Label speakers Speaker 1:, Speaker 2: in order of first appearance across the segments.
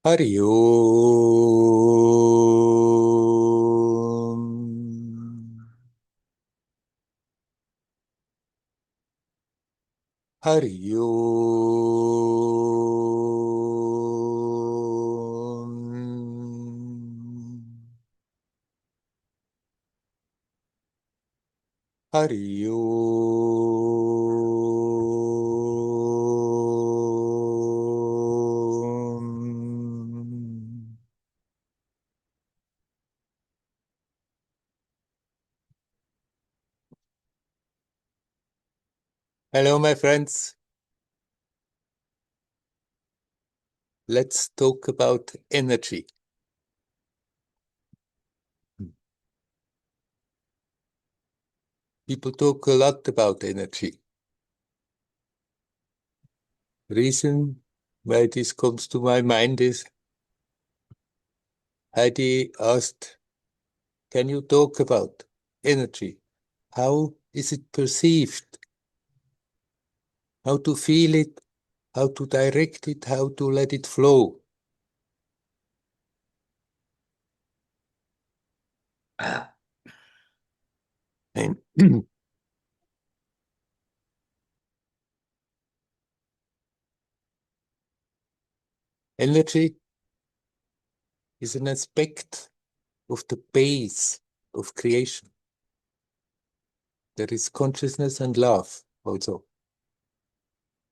Speaker 1: Hari Om. Hari Om. Hari Om. Hello, my friends. Let's talk about energy. People talk a lot about energy. Reason why this comes to my mind is Heidi asked, can you talk about energy? How is it perceived? How to feel it? How to direct it? How to let it flow? And energy is an aspect of the base of creation. There is consciousness and love also.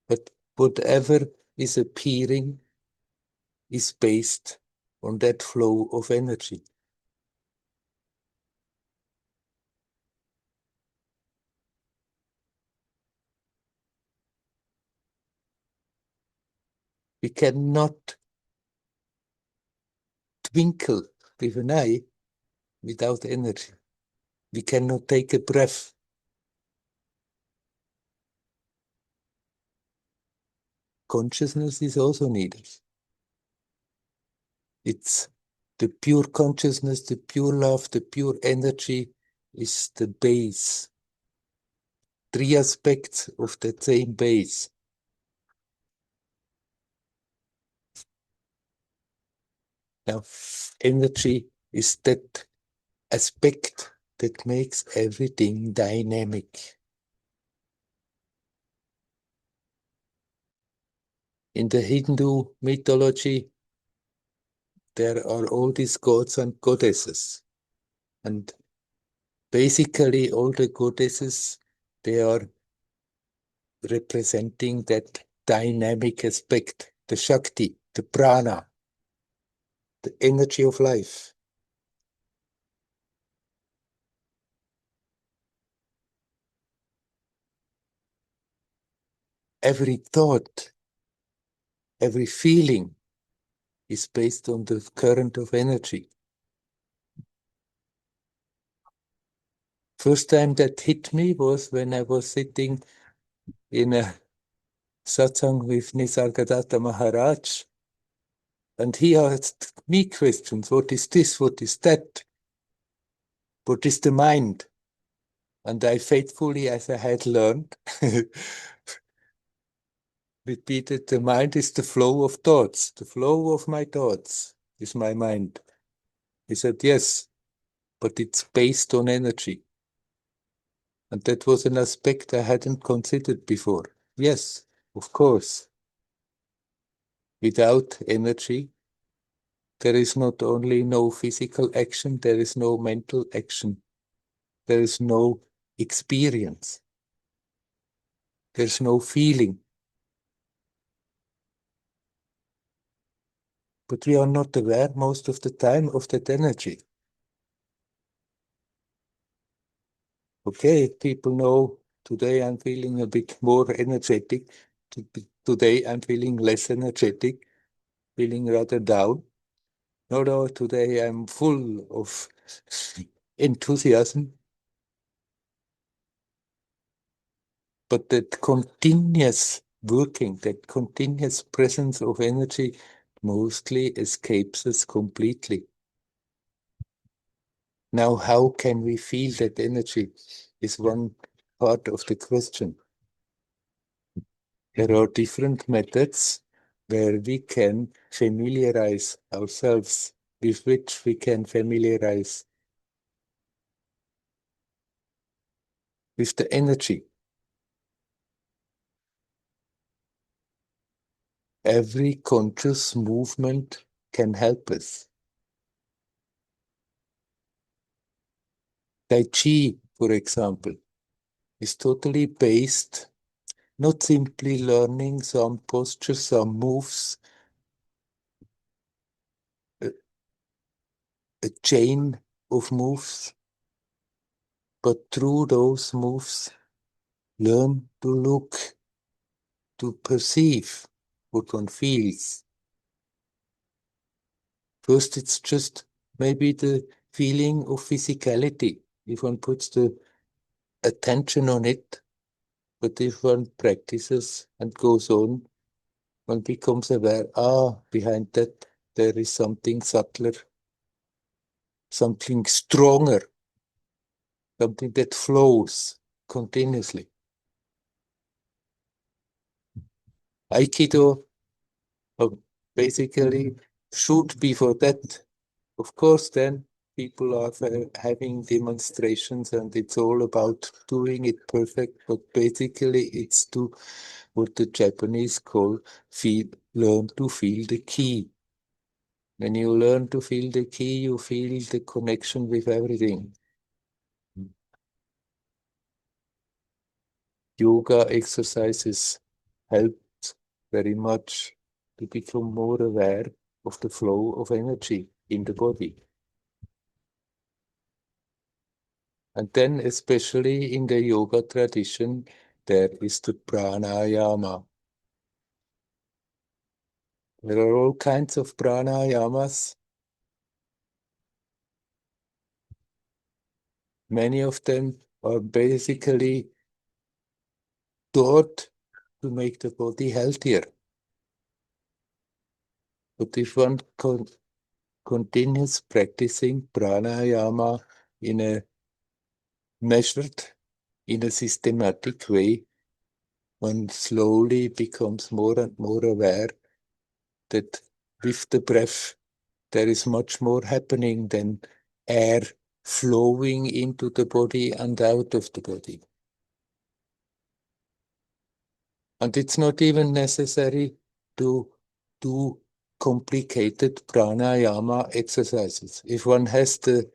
Speaker 1: But whatever is appearing is based on that flow of energy. We cannot twinkle with an eye without energy. We cannot take a breath. Consciousness is also needed. It's the pure consciousness, the pure love, the pure energy is the base. Three aspects of that same base. Now, energy is that aspect that makes everything dynamic. In the Hindu mythology, there are all these gods and goddesses. And basically, all the goddesses, they are representing that dynamic aspect, the Shakti, the Prana, the energy of life. Every thought, every feeling is based on the current of energy. First time that hit me was when I was sitting in a satsang with Nisargadatta Maharaj, and he asked me questions. What is this? What is that? What is the mind? And I faithfully, as I had learned, repeated, the mind is the flow of thoughts. The flow of my thoughts is my mind. He said, yes, but it's based on energy. And that was an aspect I hadn't considered before. Yes, of course. Without energy, there is not only no physical action, there is no mental action. There is no experience. There's no feeling. But we are not aware most of the time of that energy. Okay, people know today I'm feeling a bit more energetic. Today I'm feeling less energetic, feeling rather down. No, today I'm full of enthusiasm. But that continuous working, that continuous presence of energy mostly escapes us completely. Now, how can we feel that energy is one part of the question. There are different methods where we can familiarize ourselves, with which we can familiarize with the energy. Every conscious movement can help us. Tai Chi, for example, is totally based not simply learning some postures, some moves, a, a chain of moves, but through those moves, learn to look, to perceive what one feels. First, it's just maybe the feeling of physicality, if one puts the attention on it, but if one practices and goes on, one becomes aware, behind that there is something subtler, something stronger, something that flows continuously. Aikido basically should be for that. Of course, then people are having demonstrations and it's all about doing it perfect, but basically it's to what the Japanese call learn to feel the key. When you learn to feel the key, you feel the connection with everything. Yoga exercises help very much to become more aware of the flow of energy in the body. And then, especially in the yoga tradition, there is the pranayama. There are all kinds of pranayamas. Many of them are basically taught to make the body healthier. But if one continues practicing pranayama in a measured, in a systematic way, one slowly becomes more and more aware that with the breath, there is much more happening than air flowing into the body and out of the body. And it's not even necessary to do complicated pranayama exercises. If one has the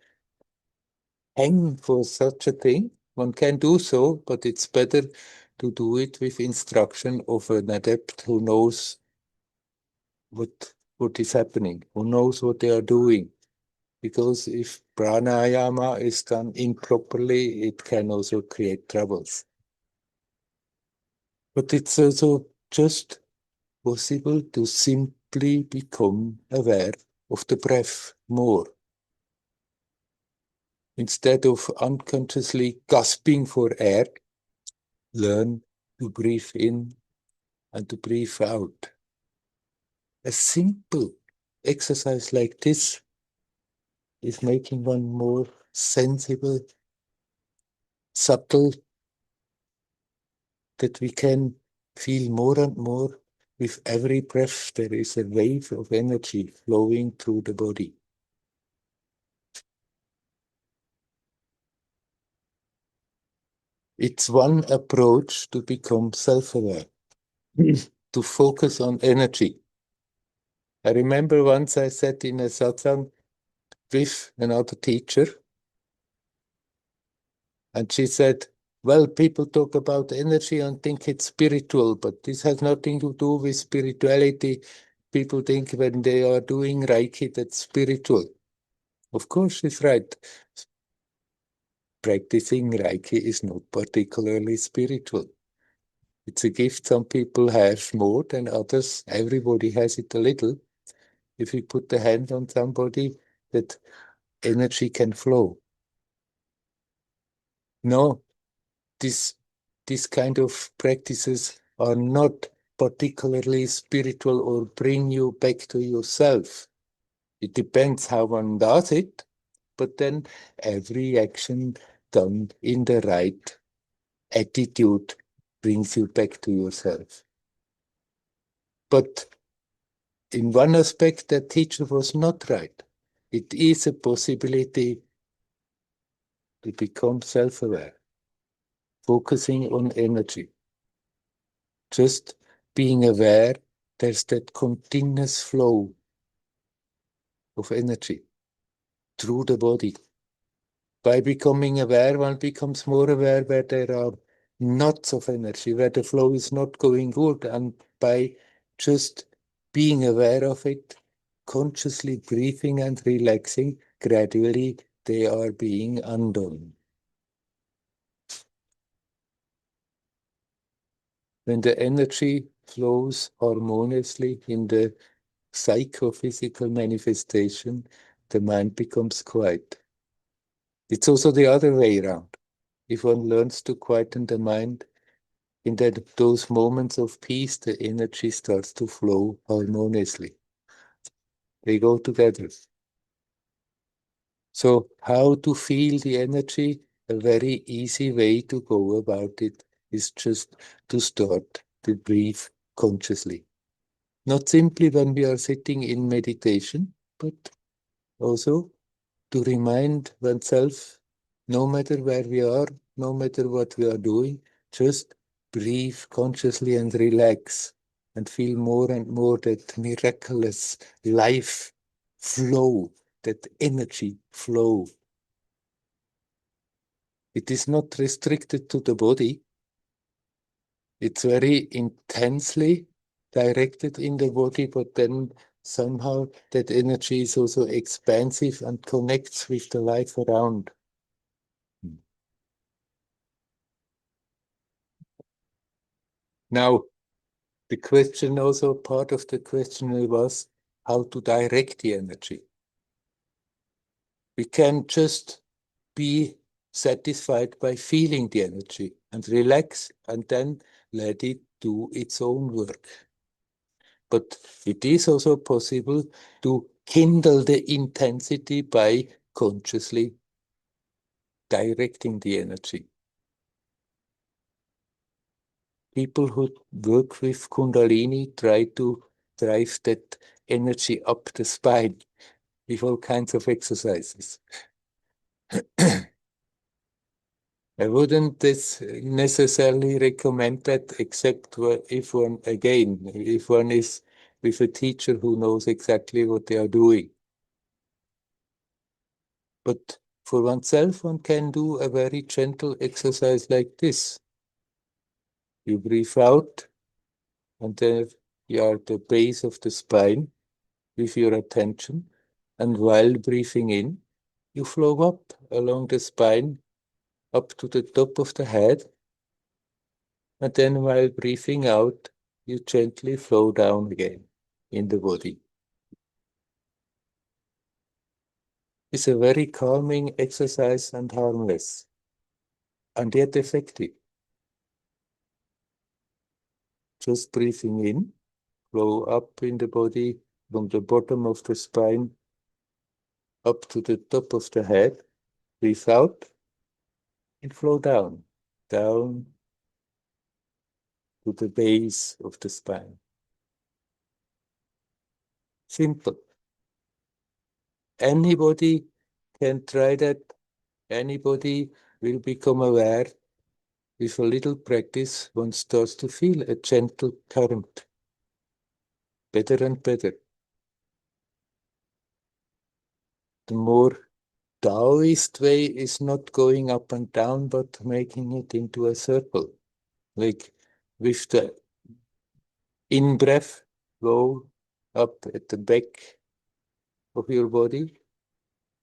Speaker 1: hang for such a thing, one can do so, but it's better to do it with instruction of an adept who knows what is happening, who knows what they are doing. Because if pranayama is done improperly, it can also create troubles. But it's also just possible to simply become aware of the breath more. Instead of unconsciously gasping for air, learn to breathe in and to breathe out. A simple exercise like this is making one more sensible, subtle, that we can feel more and more with every breath. There is a wave of energy flowing through the body. It's one approach to become self-aware, to focus on energy. I remember once I sat in a satsang with another teacher, and she said, well, people talk about energy and think it's spiritual, but this has nothing to do with spirituality. People think when they are doing Reiki, that's spiritual. Of course, she's right. Practicing Reiki is not particularly spiritual. It's a gift some people have more than others. Everybody has it a little. If you put the hand on somebody, that energy can flow. No, this kind of practices are not particularly spiritual or bring you back to yourself. It depends how one does it, but then every action done in the right attitude brings you back to yourself. But in one aspect, that teacher was not right. It is a possibility to become self-aware, focusing on energy. Just being aware there's that continuous flow of energy through the body. By becoming aware, one becomes more aware where there are knots of energy, where the flow is not going good. And by just being aware of it, consciously breathing and relaxing, gradually they are being undone. When the energy flows harmoniously in the psychophysical manifestation, the mind becomes quiet. It's also the other way around. If one learns to quieten the mind, in those moments of peace, the energy starts to flow harmoniously. They go together. So, how to feel the energy? A very easy way to go about it is just to start to breathe consciously. Not simply when we are sitting in meditation, but also to remind oneself, no matter where we are, no matter what we are doing, just breathe consciously and relax and feel more and more that miraculous life flow, that energy flow. It is not restricted to the body. It's very intensely directed in the body, but then somehow that energy is also expansive and connects with the life around. Now, the question also, part of the question was how to direct the energy. We can just be satisfied by feeling the energy and relax and then let it do its own work. But it is also possible to kindle the intensity by consciously directing the energy. People who work with Kundalini try to drive that energy up the spine with all kinds of exercises. I wouldn't necessarily recommend that, except if one, again, if one is with a teacher who knows exactly what they are doing. But for oneself, one can do a very gentle exercise like this. You breathe out, and there you are at the base of the spine with your attention. And while breathing in, you flow up along the spine, up to the top of the head. And then while breathing out, you gently flow down again in the body. It's a very calming exercise and harmless, and yet effective. Just breathing in, flow up in the body from the bottom of the spine up to the top of the head. Breathe out and flow down, down to the base of the spine. Simple. Anybody can try that. Anybody will become aware. With a little practice, one starts to feel a gentle current. Better and better. The more Taoist way is not going up and down, but making it into a circle. Like with the in-breath, go up at the back of your body,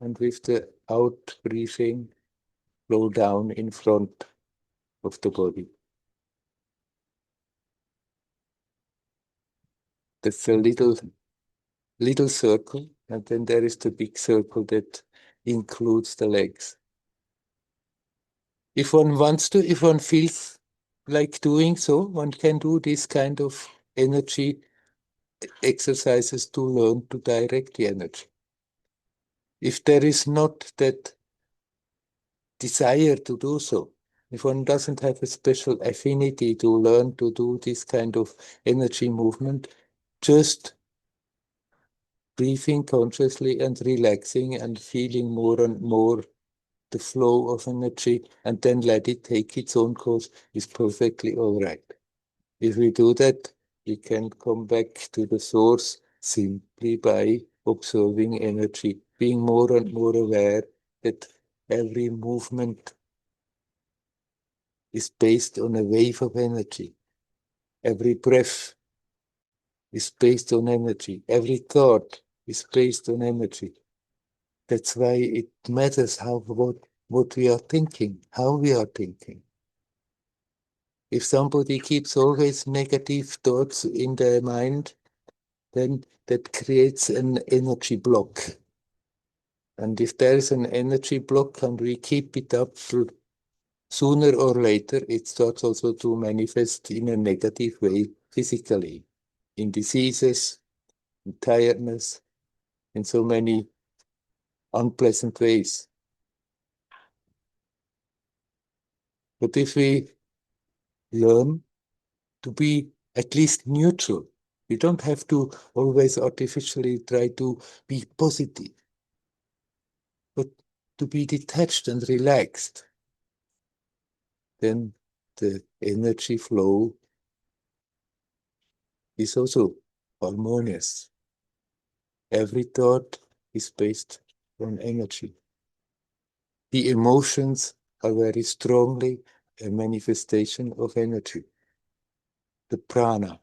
Speaker 1: and with the out-breathing, flow down in front of the body. That's a little circle, and then there is the big circle that includes the legs. If one wants to, if one feels like doing so, one can do this kind of energy exercises to learn to direct the energy. if there is not that desire to do so, if one doesn't have a special affinity to learn to do this kind of energy movement, just breathing consciously and relaxing and feeling more and more the flow of energy and then let it take its own course is perfectly all right. If we do that, we can come back to the source simply by observing energy, being more and more aware that every movement is based on a wave of energy. Every breath is based on energy. Every thought is based on energy. That's why it matters what we are thinking, how we are thinking. If somebody keeps always negative thoughts in their mind, then that creates an energy block. And if there is an energy block and we keep it up, sooner or later it starts also to manifest in a negative way physically, in diseases, in tiredness, in so many unpleasant ways. But if we learn to be at least neutral, we don't have to always artificially try to be positive, but to be detached and relaxed, then the energy flow is also harmonious. Every thought is based on energy. The emotions are very strongly a manifestation of energy, the prana.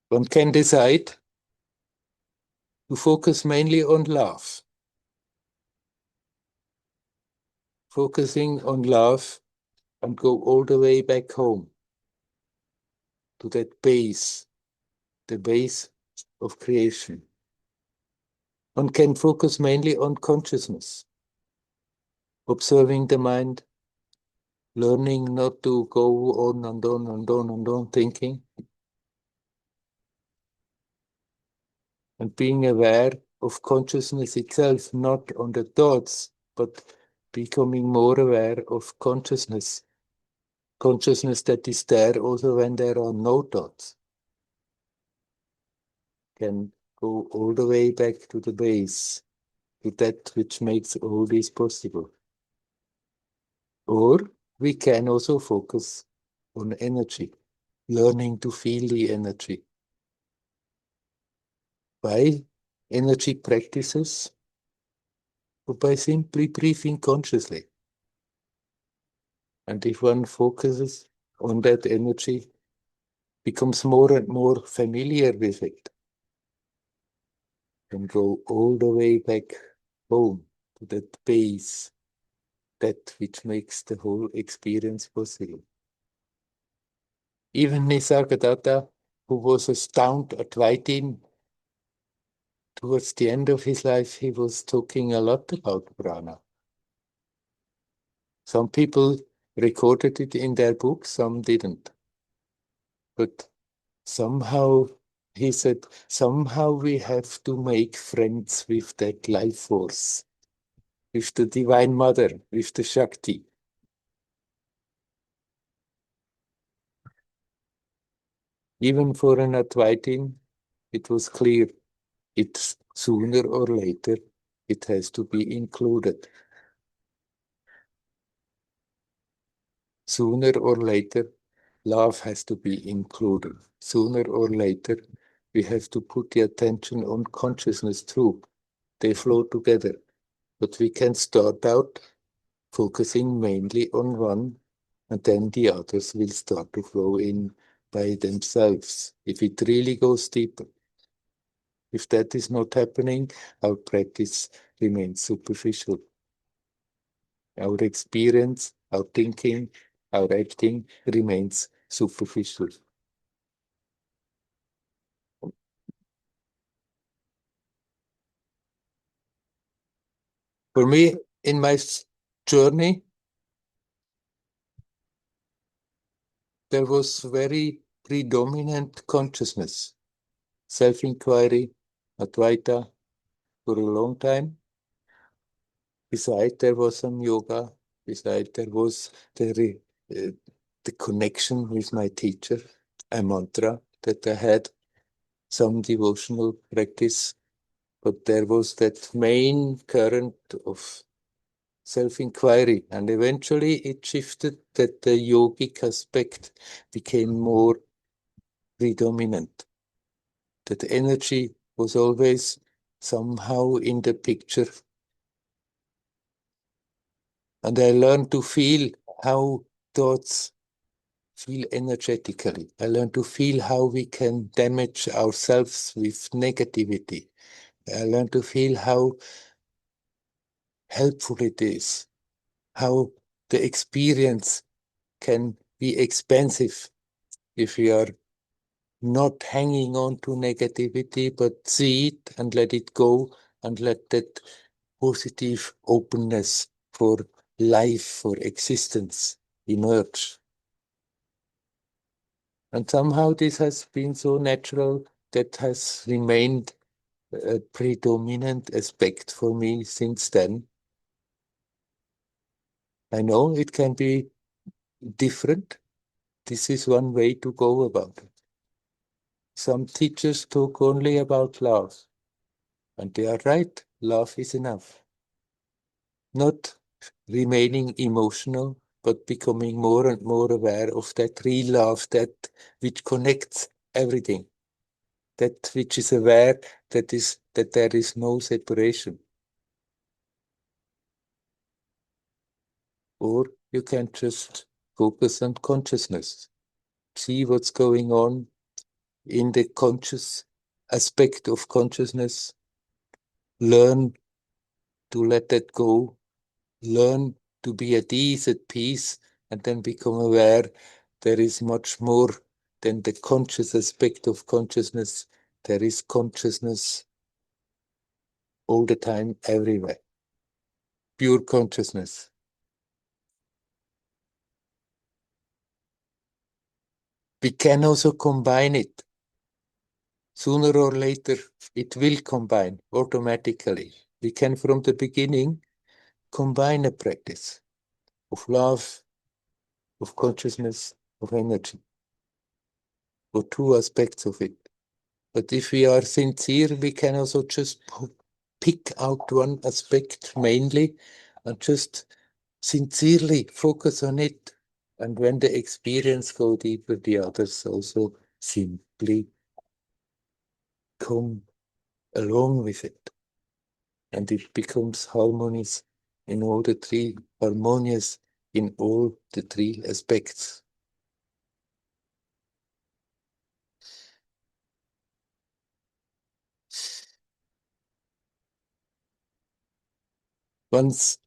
Speaker 1: One can decide to focus mainly on love. Focusing on love and go all the way back home to that base, the base of creation. One can focus mainly on consciousness, observing the mind, learning not to go on and on and on and on thinking, and being aware of consciousness itself, not on the thoughts, but becoming more aware of consciousness. Consciousness that is there also when there are no thoughts. Can go all the way back to the base, to that which makes all this possible. Or we can also focus on energy, learning to feel the energy. By energy practices, or by simply breathing consciously. And if one focuses on that energy, becomes more and more familiar with it, and go all the way back home to that base, that which makes the whole experience possible. Even Nisargadatta, who was astounded at writing, towards the end of his life, he was talking a lot about prana. Some people recorded it in their books, some didn't. But somehow, he said, somehow we have to make friends with that life force, with the Divine Mother, with the Shakti. Even for an Advaitin, it was clear, it's sooner or later, it has to be included. Sooner or later, love has to be included. Sooner or later, we have to put the attention on consciousness too. They flow together. But we can start out focusing mainly on one, and then the others will start to flow in by themselves, if it really goes deeper. If that is not happening, our practice remains superficial. Our experience, our thinking, our acting remains superficial. For me, in my journey, there was very predominant consciousness. self-inquiry, Advaita for a long time. Beside there was some yoga. Beside there was uh, the connection with my teacher, a mantra that I had, some devotional practice. But there was that main current of self-inquiry, and eventually it shifted that the yogic aspect became more predominant, that energy was always somehow in the picture. And I learned to feel how thoughts feel energetically. I learned to feel how we can damage ourselves with negativity. I learned to feel how helpful it is, how the experience can be expensive if we are not hanging on to negativity, but see it and let it go and let that positive openness for life, for existence emerge. And somehow this has been so natural that has remained a predominant aspect for me since then. I know it can be different. This is one way to go about it. Some teachers talk only about love, and they are right. Love is enough. Not remaining emotional, but becoming more and more aware of that real love, that which connects everything, that which is aware that there is no separation. Or you can just focus on consciousness, see what's going on in the conscious aspect of consciousness, learn to let that go, learn to be at ease, at peace, and then become aware there is much more than the conscious aspect of consciousness. There is consciousness all the time, everywhere. Pure consciousness. We can also combine it. Sooner or later, it will combine automatically. We can, from the beginning, combine a practice of love, of consciousness, of energy, or two aspects of it. But if we are sincere, we can also just pick out one aspect mainly and just sincerely focus on it. And when the experience go deeper, the others also simply come along with it. And it becomes harmonious in all the three, harmonious in all the three aspects. Once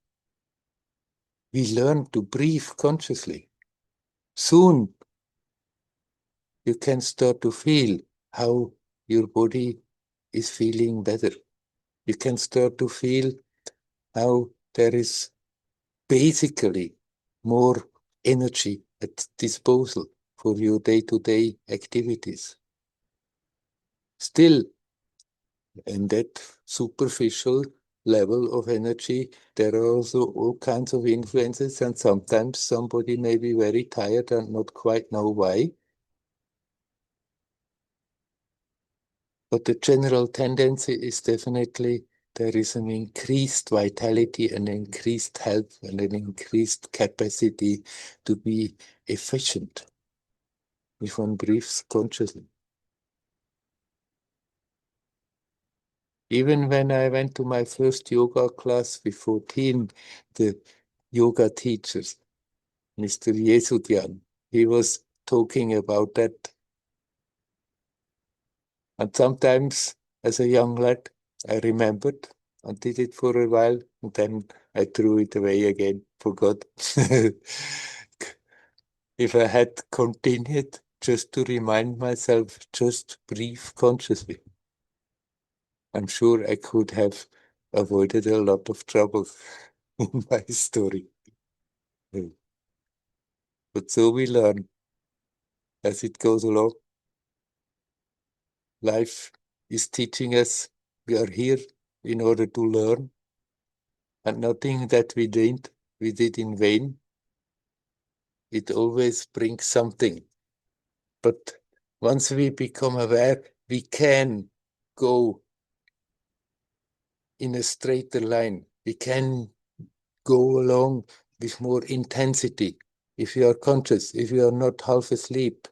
Speaker 1: we learn to breathe consciously, soon you can start to feel how your body is feeling better. You can start to feel how there is basically more energy at disposal for your day-to-day activities. Still, in that superficial level of energy, there are also all kinds of influences, and sometimes somebody may be very tired and not quite know why. But the general tendency is definitely there is an increased vitality, an increased health, and an increased capacity to be efficient if one breathes consciously. Even when I went to my first yoga class with 14, the yoga teachers, Mr. Yesudian, he was talking about that. And sometimes, as a young lad, I remembered and did it for a while, and then I threw it away again, forgot. If I had continued just to remind myself, just breathe consciously, I'm sure I could have avoided a lot of trouble in my story. But so we learn as it goes along. life is teaching us. We are here in order to learn, and nothing that we did in vain. It always brings something. But once we become aware, we can go in a straighter line. We can go along with more intensity. If you are conscious, if you are not half asleep,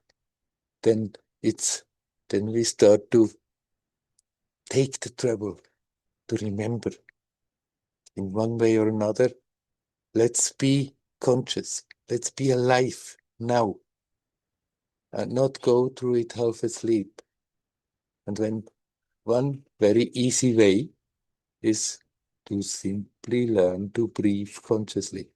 Speaker 1: then we start to take the trouble to remember in one way or another. Let's be conscious. Let's be alive now and not go through it half asleep. And when one very easy way is to simply learn to breathe consciously.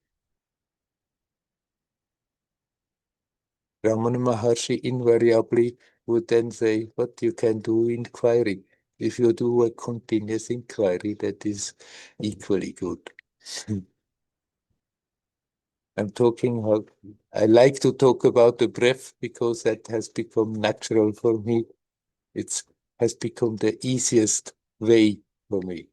Speaker 1: Ramana Maharshi invariably would then say, what you can do inquiry. If you do a continuous inquiry, that is equally good. I like to talk about the breath because that has become natural for me. It has become the easiest way for me.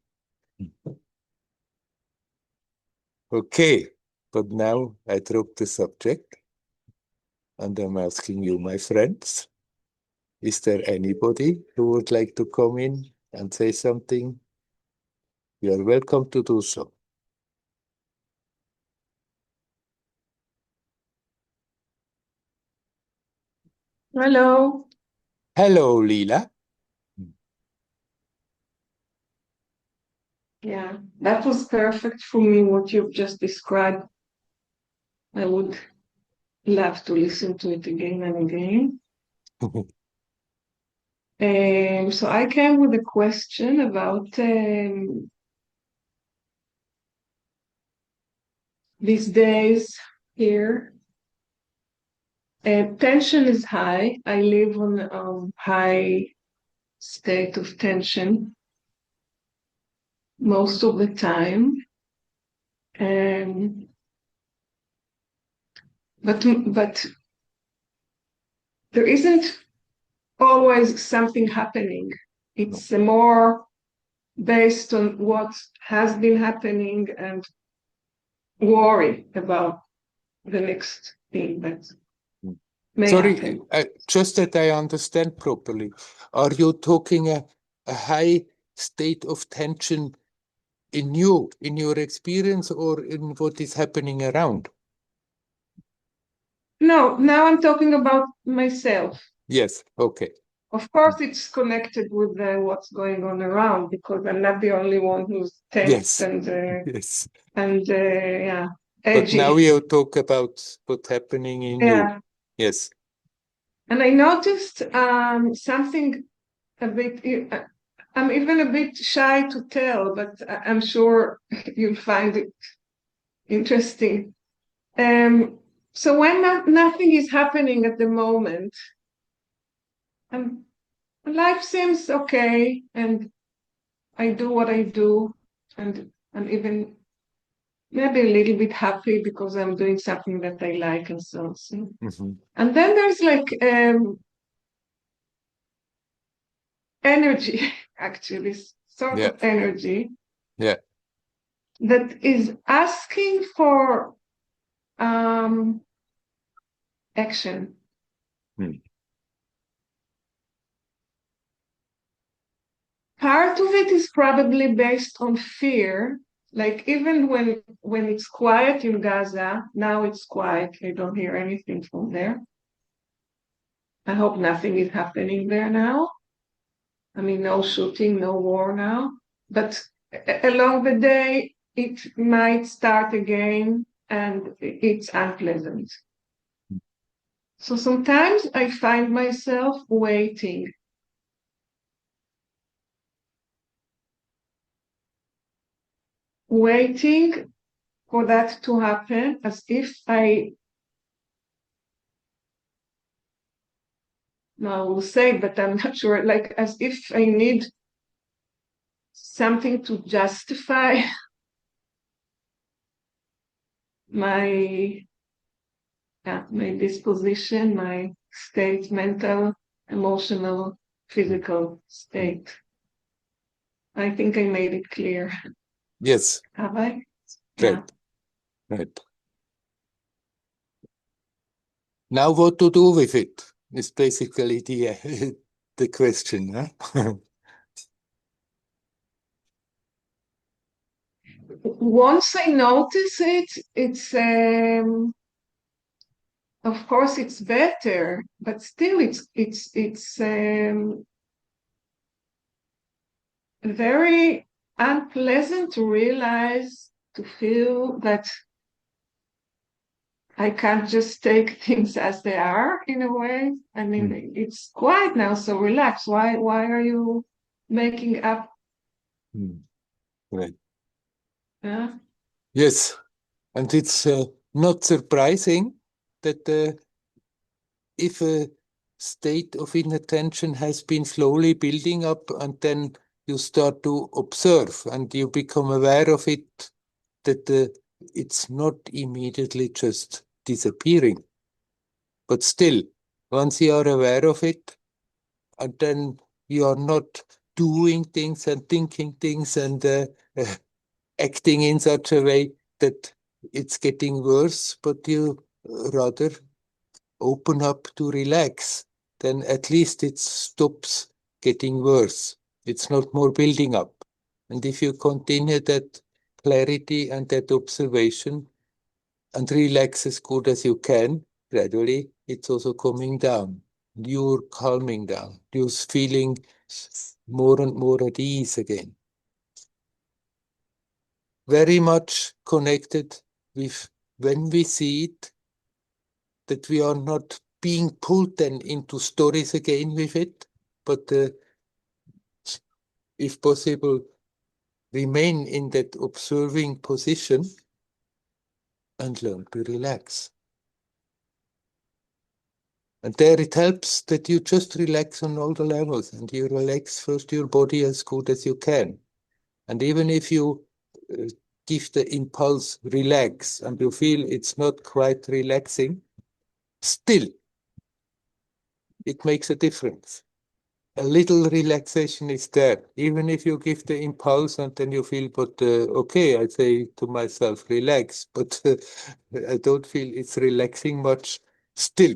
Speaker 1: Okay, but now I drop the subject and I'm asking you, my friends, is there anybody who would like to come in and say something? You are welcome to do so.
Speaker 2: Hello.
Speaker 1: Hello, Lila.
Speaker 2: Yeah, that was perfect for me, what you've just described. I would love to listen to it again and again. So I came with a question about these days here. Tension is high. I live on high state of tension most of the time. Um, but there isn't always something happening. It's more based on what has been happening and worry about the next thing that may
Speaker 1: Sorry,
Speaker 2: happen.
Speaker 1: just that I understand properly. Are you talking a high state of tension in your experience, or in what is happening around?
Speaker 2: No, now I'm talking about myself.
Speaker 1: Yes, okay.
Speaker 2: Of course, it's connected with what's going on around because I'm not the only one who's tense
Speaker 1: Yes, yes.
Speaker 2: and yeah,
Speaker 1: But now
Speaker 2: edgy.
Speaker 1: you talk about what's happening in you.
Speaker 2: Yeah,
Speaker 1: Yes.
Speaker 2: and I noticed something a bit. I'm even a bit shy to tell, but I'm sure you'll find it interesting. So when nothing is happening at the moment, um, life seems okay, and I do what I do, and I'm even maybe a little bit happy because I'm doing something that I like and so on. So.
Speaker 1: Mm-hmm.
Speaker 2: And then there's like energy, actually, sort
Speaker 1: Yeah,
Speaker 2: of energy
Speaker 1: yeah.
Speaker 2: that is asking for um, action.
Speaker 1: Mm.
Speaker 2: Part of it is probably based on fear. Like even when it's quiet in Gaza, now it's quiet. I don't hear anything from there. I hope nothing is happening there now. I mean, no shooting, no war now. But along the day, it might start again, and it's unpleasant. So sometimes I find myself waiting for that to happen as if no, I will say, but I'm not sure, like as if I need something to justify my my disposition, my state, mental, emotional, physical state. I think I made it clear.
Speaker 1: Yes.
Speaker 2: Have I?
Speaker 1: Right. Right. Now what to do with it is basically the, the question. Huh?
Speaker 2: Once I notice it, it's of course it's better, but still it's very unpleasant to realize, to feel that I can't just take things as they are in a way. I mean, it's quiet now, so relax. Why are you making up?
Speaker 1: Right.
Speaker 2: Yeah.
Speaker 1: Yes. And it's not surprising that if a state of inattention has been slowly building up and then you start to observe and you become aware of it, that it's not immediately just disappearing. But still, once you are aware of it, and then you are not doing things and thinking things and uh, acting in such a way that it's getting worse, but you rather open up to relax, then at least it stops getting worse. It's not more building up. And if you continue that clarity and that observation and relax as good as you can, gradually it's also coming down. You're calming down. You're feeling more and more at ease again. Very much connected with when we see it, that we are not being pulled then into stories again with it, but if possible, remain in that observing position and learn to relax. And there it helps that you just relax on all the levels and you relax first your body as good as you can. And even if you give the impulse relax and you feel it's not quite relaxing, still it makes a difference. A little relaxation is there, even if you give the impulse and then you feel, but okay, I say to myself, relax, but I don't feel it's relaxing much. Still,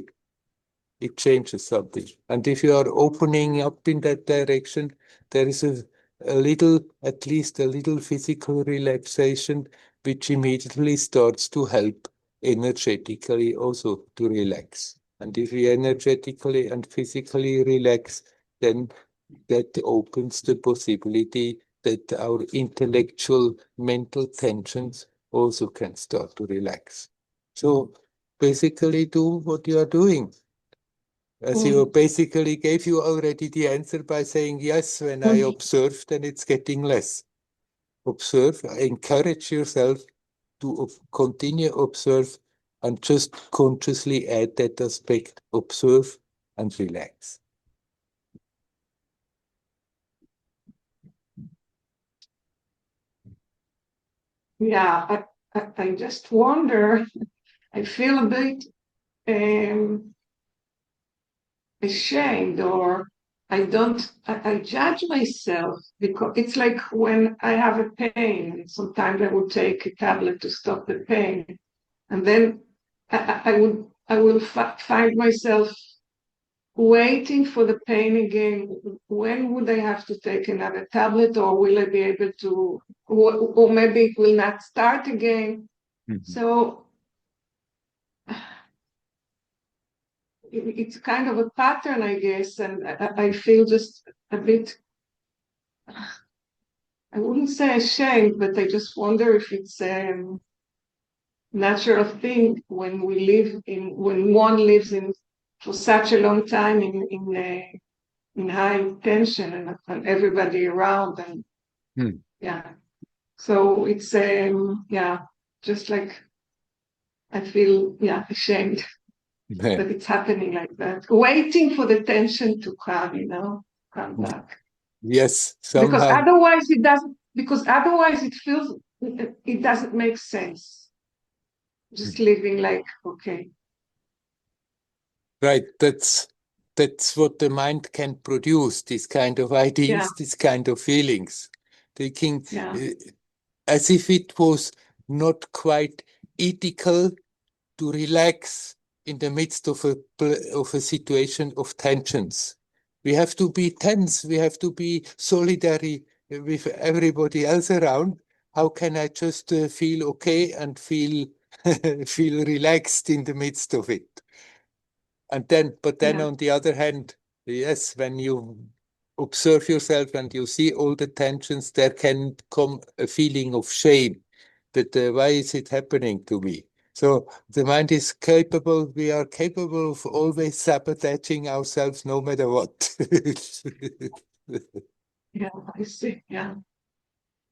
Speaker 1: it changes something. And if you are opening up in that direction, there is a little, at least a little physical relaxation, which immediately starts to help energetically also to relax. And if we energetically and physically relax, then that opens the possibility that our intellectual, mental tensions also can start to relax. So basically do what you are doing. As you basically gave you already the answer by saying, yes, when I observe, then it's getting less. Observe, encourage yourself to continue observe and just consciously add that aspect, observe and relax.
Speaker 2: Yeah, I just wonder, I feel a bit ashamed, or I judge myself, because it's like when I have a pain, sometimes I will take a tablet to stop the pain, and then I will find myself waiting for the pain again. When would I have to take another tablet, or will I be able to, or maybe it will not start again? So it's kind of a pattern, I guess, and I feel just a bit, I wouldn't say ashamed, but I just wonder if it's a natural thing when when one lives in for such a long time in high tension, and everybody around, and yeah. So it's yeah, just like I feel, yeah, ashamed that it's happening like that, waiting for the tension to come back.
Speaker 1: Yes,
Speaker 2: Because
Speaker 1: somehow.
Speaker 2: otherwise it doesn't. Because otherwise it feels, it doesn't make sense. Just living like, okay.
Speaker 1: Right, that's that's what the mind can produce, these kind of ideas, these kind of feelings. Taking as if it was not quite ethical to relax in the midst of a situation of tensions. We have to be tense, we have to be solidary with everybody else around. How can I just feel okay and feel feel relaxed in the midst of it? And then, but then on the other hand, yes, when you observe yourself and you see all the tensions, there can come a feeling of shame that why is it happening to me? So the mind is capable, we are capable of always sabotaging ourselves no matter what.
Speaker 2: Yeah, I see. Yeah.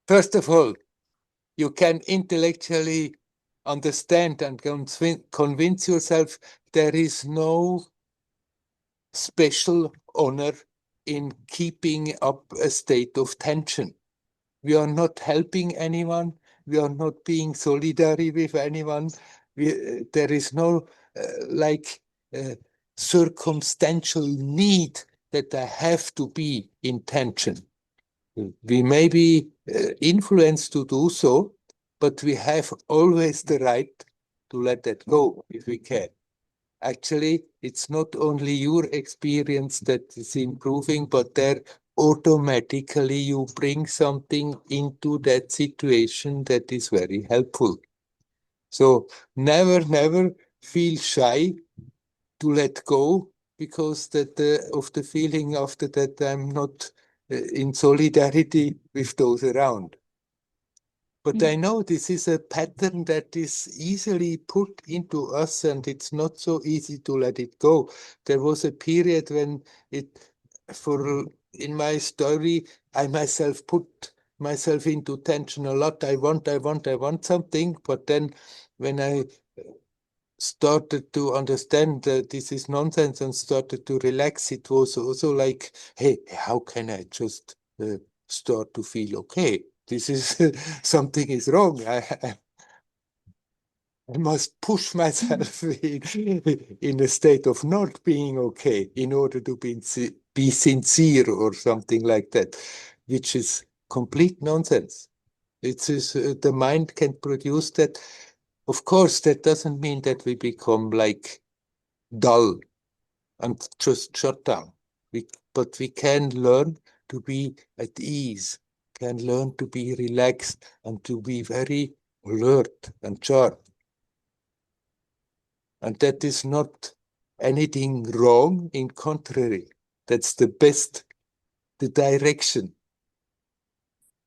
Speaker 1: First of all, you can intellectually understand and convince yourself there is no special honor in keeping up a state of tension. We are not helping anyone. We are not being solidary with anyone. There is no like uh, circumstantial need that I have to be in tension. We may be influenced to do so, but we have always the right to let that go if we can. Actually, it's not only your experience that is improving, but there automatically you bring something into that situation that is very helpful. So never feel shy to let go because that of the feeling after that I'm not in solidarity with those around. But I know this is a pattern that is easily put into us, and it's not so easy to let it go. There was a period when in my story, I myself put myself into tension a lot. I want something. But then when I started to understand that this is nonsense and started to relax, it was also like, hey, how can I just start to feel okay? This is something is wrong. I must push myself in a state of not being okay in order to be sincere or something like that, which is complete nonsense. It is the mind can produce that. Of course, that doesn't mean that we become like dull and just shut down. But we can learn to be at ease, can learn to be relaxed and to be very alert and sharp. And that is not anything wrong, in contrary. That's the best, the direction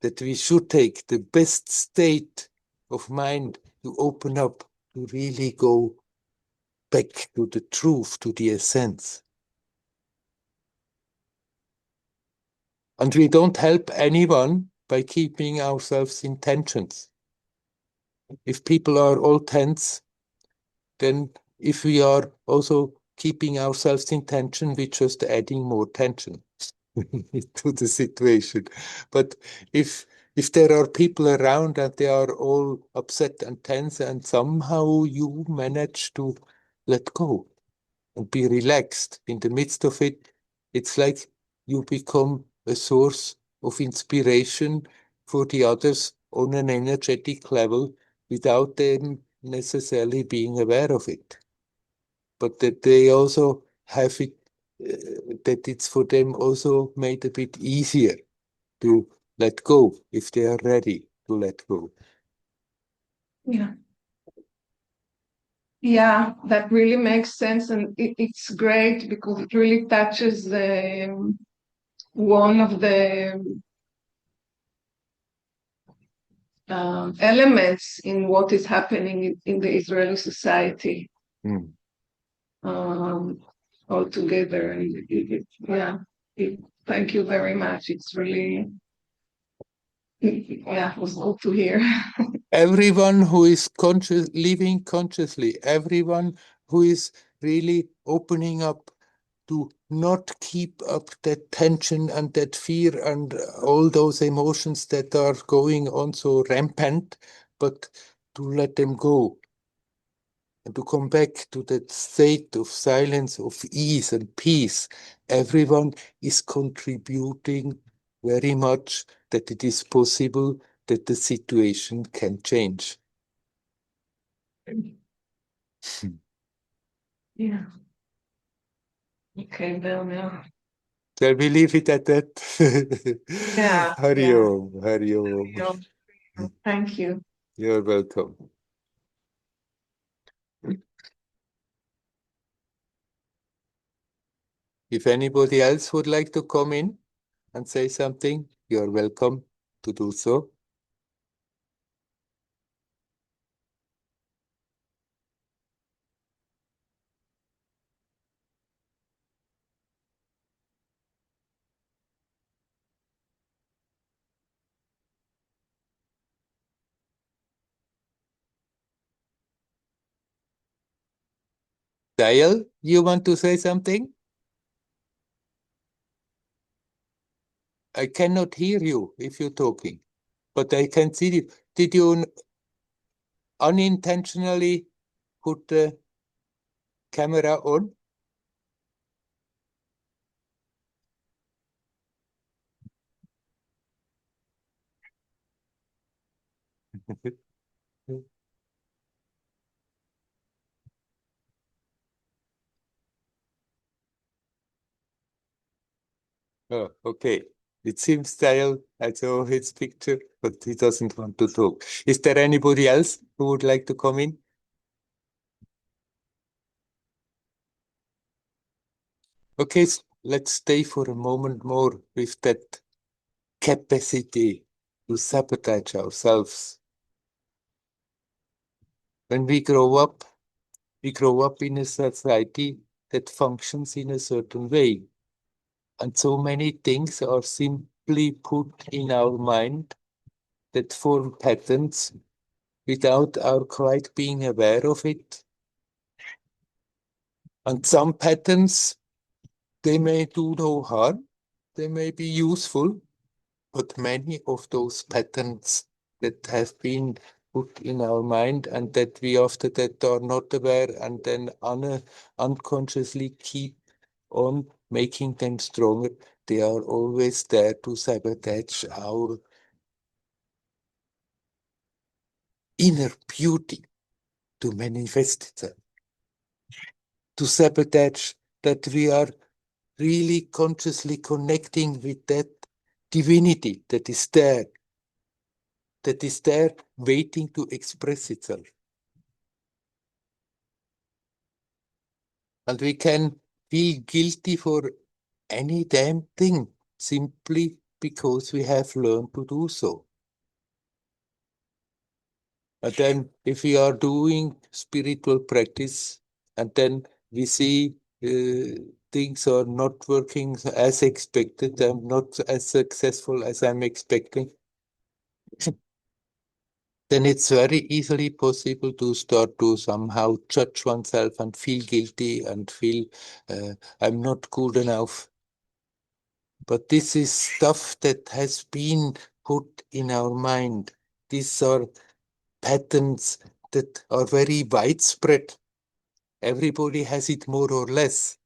Speaker 1: that we should take, the best state of mind to open up, to really go back to the truth, to the essence. And we don't help anyone by keeping ourselves in tensions. If people are all tense, then if we are also keeping ourselves in tension, we're just adding more tension to the situation. But if there are people around and they are all upset and tense, and somehow you manage to let go and be relaxed in the midst of it, it's like you become a source of inspiration for the others on an energetic level without them necessarily being aware of it. But that they also have it, that it's for them also made a bit easier to let go if they are ready to let go.
Speaker 2: Yeah. Yeah, that really makes sense, and it's great because it really touches one of the elements in what is happening in the Israeli society
Speaker 1: Mm.
Speaker 2: altogether. And thank you very much. It's really, yeah, it was good to hear.
Speaker 1: Everyone who is living consciously, everyone who is really opening up to not keep up that tension and that fear and all those emotions that are going on so rampant, but to let them go and to come back to that state of silence, of ease and peace. Everyone is contributing very much that it is possible that the situation can change.
Speaker 2: Yeah. Okay, Werner.
Speaker 1: Shall we leave it at that?
Speaker 2: Yeah,
Speaker 1: Hari
Speaker 2: yeah.
Speaker 1: Om, Hari Om.
Speaker 2: Thank you.
Speaker 1: You're welcome. If anybody else would like to come in and say something, you're welcome to do so. Dale, you want to say something? I cannot hear you if you're talking, but I can see you. Did you unintentionally put the camera on? Oh, okay. It seems Dale, I saw his picture, but he doesn't want to talk. Is there anybody else who would like to come in? Okay, let's stay for a moment more with that capacity to sabotage ourselves. When we grow up in a society that functions in a certain way. And so many things are simply put in our mind that form patterns without our quite being aware of it. And some patterns, they may do no harm, they may be useful, but many of those patterns that have been put in our mind and that we after that are not aware and then unconsciously keep on making them stronger, they are always there to sabotage our inner beauty, to manifest itself, to sabotage that we are really consciously connecting with that divinity that is there waiting to express itself. And we can feel guilty for any damn thing simply because we have learned to do so. And then if we are doing spiritual practice and then we see things are not working as expected, I'm not as successful as I'm expecting, then it's very easily possible to start to somehow judge oneself and feel guilty and feel I'm not good enough. But this is stuff that has been put in our mind. These are patterns that are very widespread. Everybody has it more or less,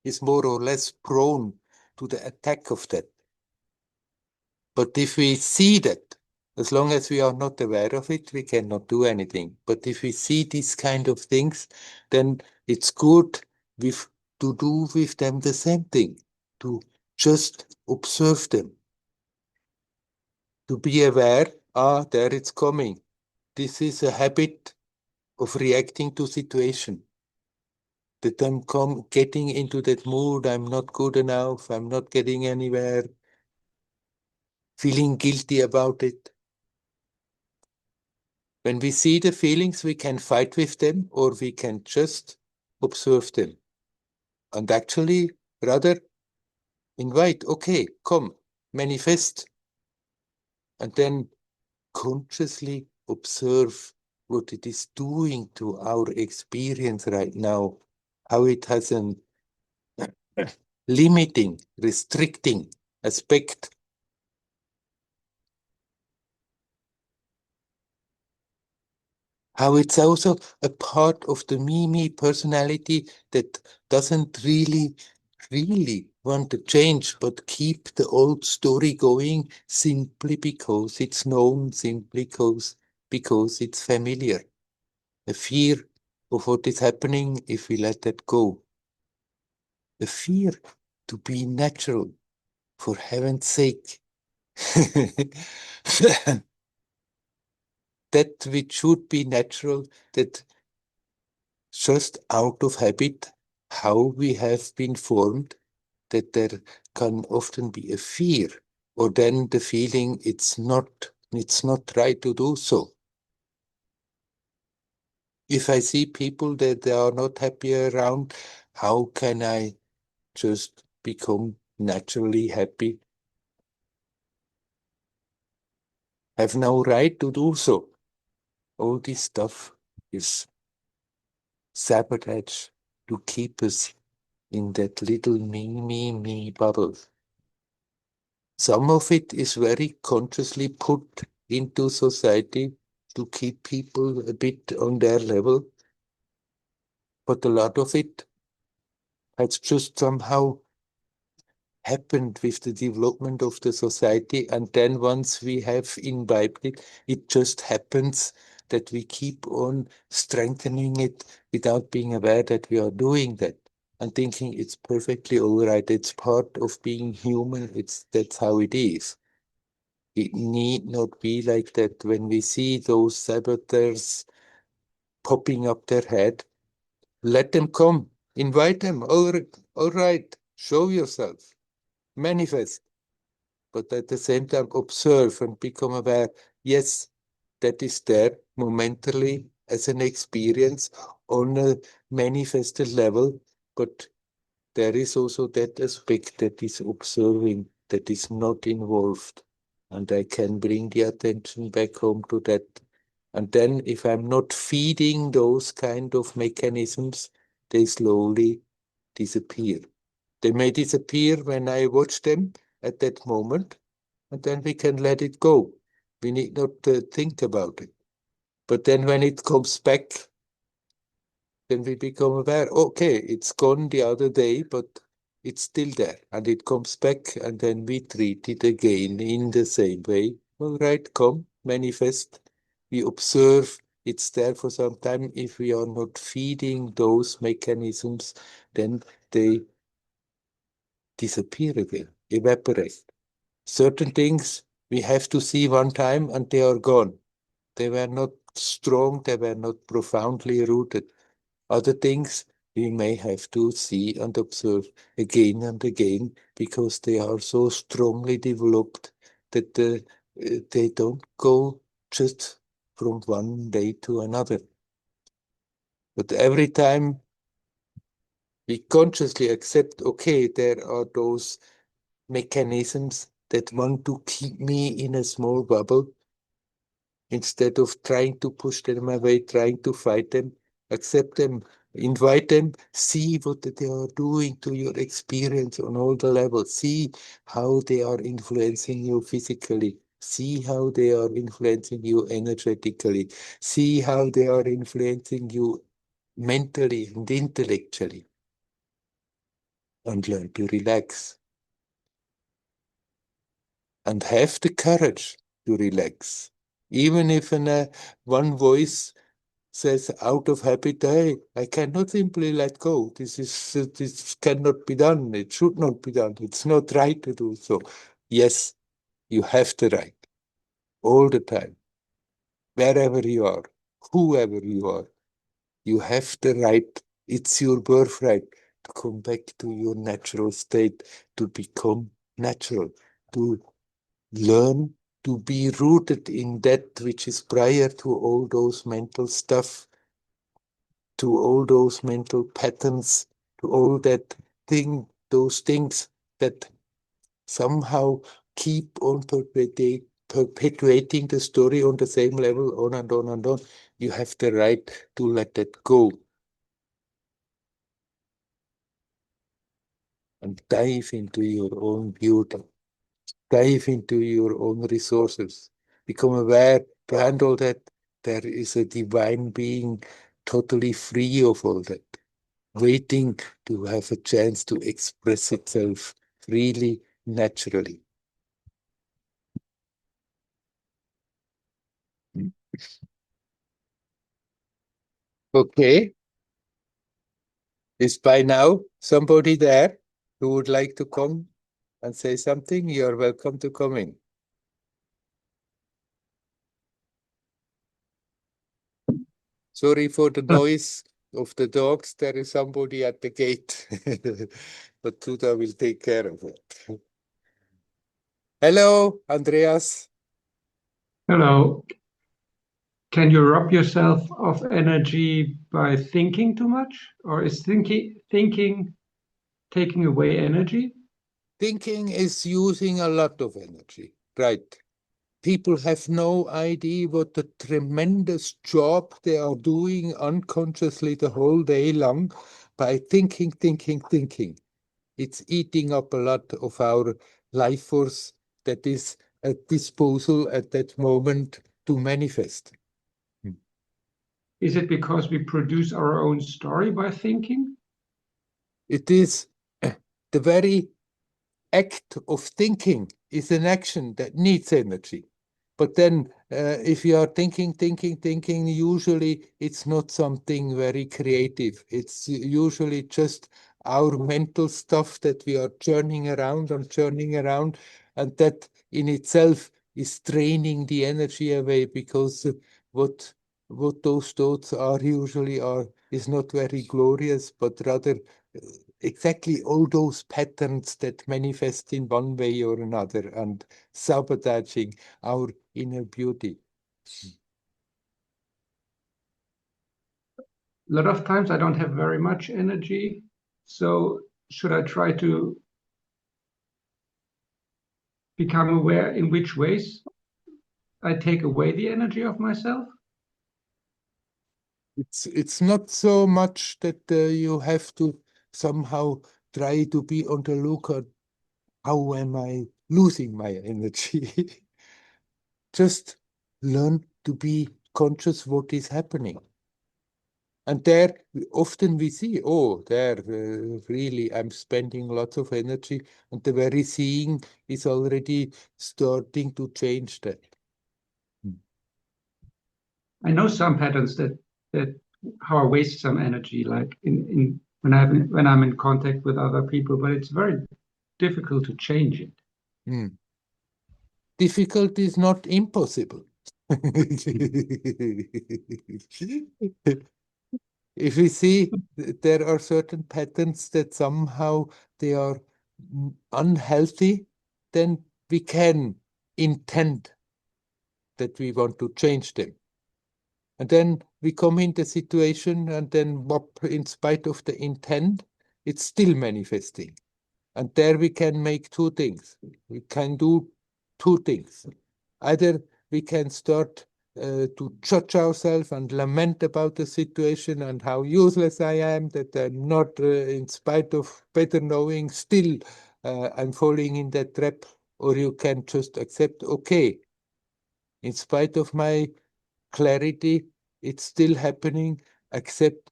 Speaker 1: is more or less prone to the attack of that. But if we see that, as long as we are not aware of it, we cannot do anything. But if we see these kind of things, then it's good with, to do with them the same thing, to just observe them, to be aware, there it's coming. This is a habit of reacting to situation. That I'm getting into that mood, I'm not good enough, I'm not getting anywhere, feeling guilty about it. When we see the feelings, we can fight with them or we can just observe them. And actually, rather invite, okay, come, manifest, and then consciously observe what it is doing to our experience right now, how it has an limiting, restricting aspect. How it's also a part of the me personality that doesn't really want to change, but keep the old story going simply because it's known, simply because it's familiar. A fear of what is happening if we let that go. A fear to be natural, for heaven's sake. That which should be natural, that just out of habit, how we have been formed, that there can often be a fear, or then the feeling it's not right to do so. If I see people that they are not happy around, how can I just become naturally happy? Have no right to do so. All this stuff is sabotage to keep us in that little me bubble. Some of it is very consciously put into society to keep people a bit on their level, but a lot of it has just somehow happened with the development of the society, and then once we have imbibed it, it just happens that we keep on strengthening it without being aware that we are doing that and thinking it's perfectly all right. It's part of being human. That's how it is. It need not be like that. When we see those saboteurs popping up their head, let them come, invite them. All right, show yourself, manifest, but at the same time observe and become aware. Yes, that is there momentarily as an experience on a manifested level, but there is also that aspect that is observing, that is not involved. And I can bring the attention back home to that. And then if I'm not feeding those kind of mechanisms, they slowly disappear. They may disappear when I watch them at that moment, and then we can let it go. We need not think about it. But then when it comes back, then we become aware, okay, it's gone the other day, but it's still there. And it comes back, and then we treat it again in the same way. All right, come, manifest. We observe it's there for some time. If we are not feeding those mechanisms, then they disappear again, evaporate. Certain things we have to see one time and they are gone. They were not strong, they were not profoundly rooted. Other things we may have to see and observe again and again because they are so strongly developed that they don't go just from one day to another. But every time we consciously accept, okay, there are those mechanisms that want to keep me in a small bubble, instead of trying to push them away, trying to fight them, accept them, invite them, see what they are doing to your experience on all the levels, see how they are influencing you physically, see how they are influencing you energetically, see how they are influencing you mentally and intellectually, and learn to relax and have the courage to relax. Even if one voice says out of habit, hey, I cannot simply let go. This cannot be done. It should not be done. It's not right to do so. Yes, you have the right all the time, wherever you are, whoever you are. You have the right. It's your birthright to come back to your natural state, to become natural, to learn to be rooted in that which is prior to all those mental stuff, to all those mental patterns, to all that those things that somehow keep on perpetuating the story on the same level, on and on and on. You have the right to let that go and dive into your own beauty, dive into your own resources, become aware to handle that there is a divine being totally free of all that, waiting to have a chance to express itself freely, naturally. Okay. Is by now somebody there who would like to come and say something? You're welcome to come in. Sorry for the noise of the dogs. There is somebody at the gate. But Tuda will take care of it. Hello, Andreas.
Speaker 3: Hello. Can you rob yourself of energy by thinking too much? Or is thinking taking away energy?
Speaker 1: Thinking is using a lot of energy, right? People have no idea what a tremendous job they are doing unconsciously the whole day long by thinking. It's eating up a lot of our life force that is at disposal at that moment to manifest.
Speaker 3: Is it because we produce our own story by thinking?
Speaker 1: It is the very act of thinking is an action that needs energy. But then if you are thinking, usually it's not something very creative. It's usually just our mental stuff that we are churning around, and that in itself is draining the energy away, because what those thoughts are usually is not very glorious, but rather exactly all those patterns that manifest in one way or another and sabotaging our inner beauty.
Speaker 3: A lot of times I don't have very much energy. So should I try to become aware in which ways I take away the energy of myself?
Speaker 1: It's not so much that you have to somehow try to be on the lookout. How am I losing my energy? Just learn to be conscious what is happening. And there often we see, oh, there really I'm spending lots of energy, and the very seeing is already starting to change that.
Speaker 3: I know some patterns that how I waste some energy, like in when I'm in contact with other people, but it's very difficult to change it.
Speaker 1: Difficult is not impossible. If we see there are certain patterns that somehow they are unhealthy, then we can intend that we want to change them. And then we come in the situation, and then in spite of the intent, it's still manifesting. And there we can make two things. We can do two things. Either we can start to judge ourselves and lament about the situation and how useless I am, that I'm not, in spite of better knowing, still I'm falling in that trap. Or you can just accept, okay, in spite of my clarity, it's still happening, except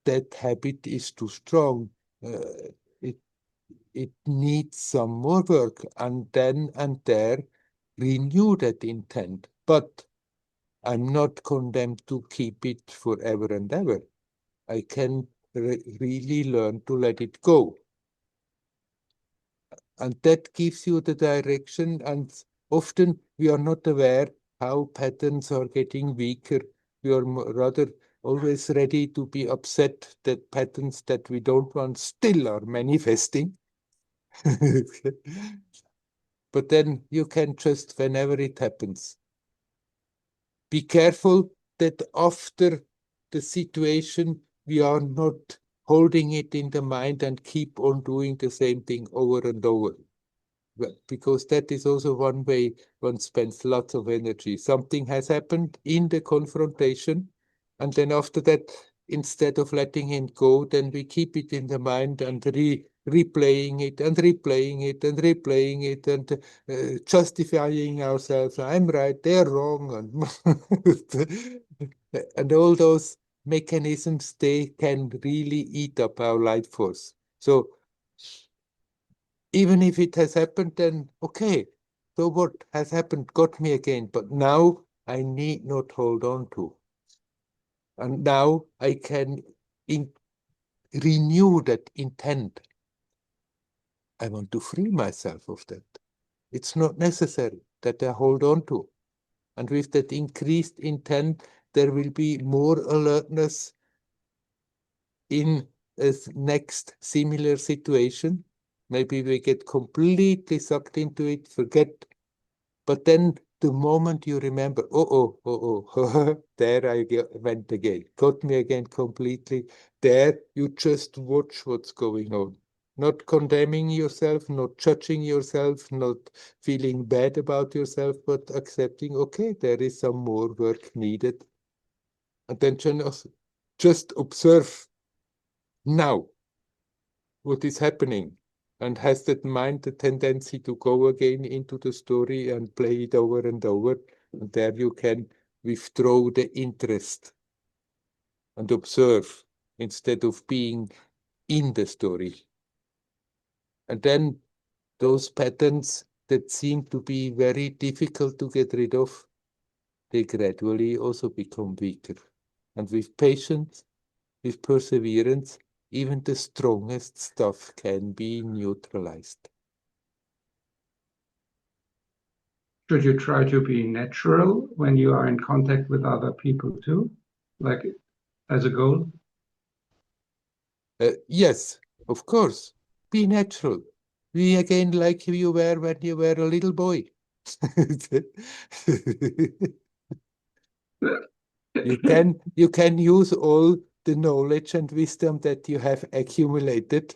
Speaker 1: that habit is too strong. It it needs some more work, and then and there renew that intent. But I'm not condemned to keep it forever and ever. I can really learn to let it go. And that gives you the direction, and often we are not aware how patterns are getting weaker. We are rather always ready to be upset that patterns that we don't want still are manifesting. But then you can just, whenever it happens, be careful that after the situation, we are not holding it in the mind and keep on doing the same thing over and over. Because that is also one way one spends lots of energy. Something has happened in the confrontation, and then after that, instead of letting it go, then we keep it in the mind and replaying it and replaying it and replaying it and justifying ourselves. I'm right, they're wrong. And all those mechanisms, they can really eat up our life force. So even if it has happened, then okay, so what has happened got me again, but now I need not hold on to. And now I can renew that intent. I want to free myself of that. It's not necessary that I hold on to. And with that increased intent, there will be more alertness in a next similar situation. Maybe we get completely sucked into it, forget. But then the moment you remember, there I went again, got me again completely. There you just watch what's going on. Not condemning yourself, not judging yourself, not feeling bad about yourself, but accepting, okay, there is some more work needed. And then just observe now what is happening. And has that mind the tendency to go again into the story and play it over and over? And there you can withdraw the interest and observe instead of being in the story. And then those patterns that seem to be very difficult to get rid of, they gradually also become weaker. And with patience, with perseverance, even the strongest stuff can be neutralized.
Speaker 3: Should you try to be natural when you are in contact with other people too, like as a goal?
Speaker 1: Yes, of course. Be natural. Be again like you were when you were a little boy. You can use all the knowledge and wisdom that you have accumulated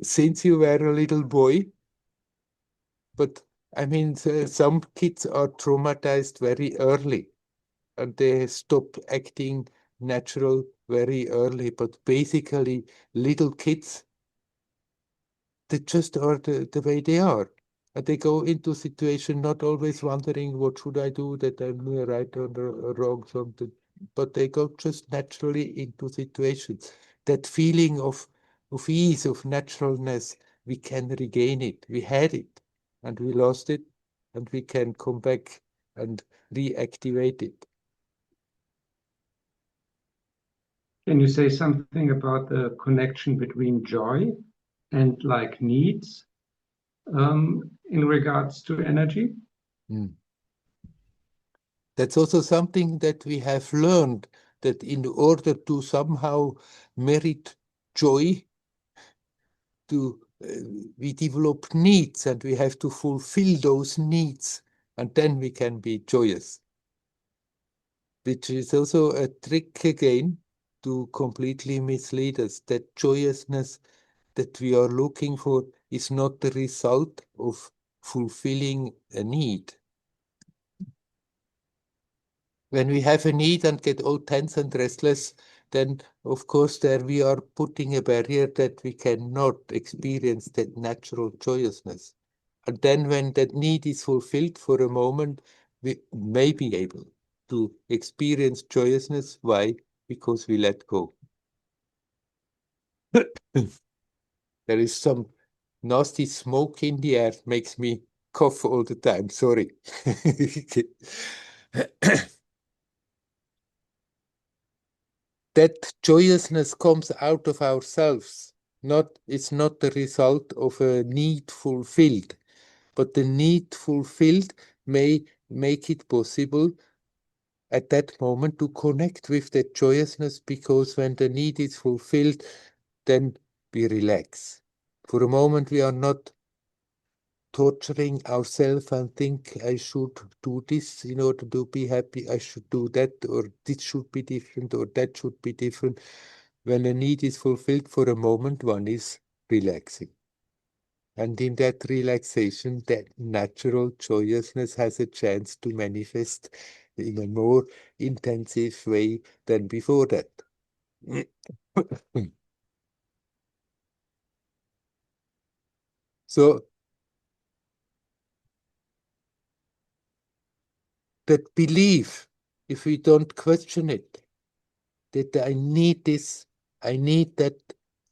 Speaker 1: since you were a little boy. But I mean, some kids are traumatized very early and they stop acting natural very early. But basically, little kids, they just are the way they are. And they go into situation not always wondering what should I do, that I'm right or wrong something, but they go just naturally into situations. That feeling of ease, of naturalness, we can regain it. We had it and we lost it, and we can come back and reactivate it.
Speaker 3: Can you say something about the connection between joy and like needs in regards to energy?
Speaker 1: Mm. That's also something that we have learned, that in order to somehow merit joy, we develop needs and we have to fulfill those needs, and then we can be joyous. Which is also a trick again to completely mislead us, that joyousness that we are looking for is not the result of fulfilling a need. When we have a need and get all tense and restless, then of course there we are putting a barrier that we cannot experience that natural joyousness. And then when that need is fulfilled for a moment, we may be able to experience joyousness. Why? Because we let go. There is some nasty smoke in the air, makes me cough all the time. Sorry. That joyousness comes out of ourselves. It's not the result of a need fulfilled, but the need fulfilled may make it possible at that moment to connect with that joyousness, because when the need is fulfilled, then we relax. For a moment, we are not torturing ourselves and think I should do this in order to be happy, I should do that, or this should be different, or that should be different. When a need is fulfilled for a moment, one is relaxing. And in that relaxation, that natural joyousness has a chance to manifest in a more intensive way than before that. So that belief, if we don't question it, that I need this, I need that,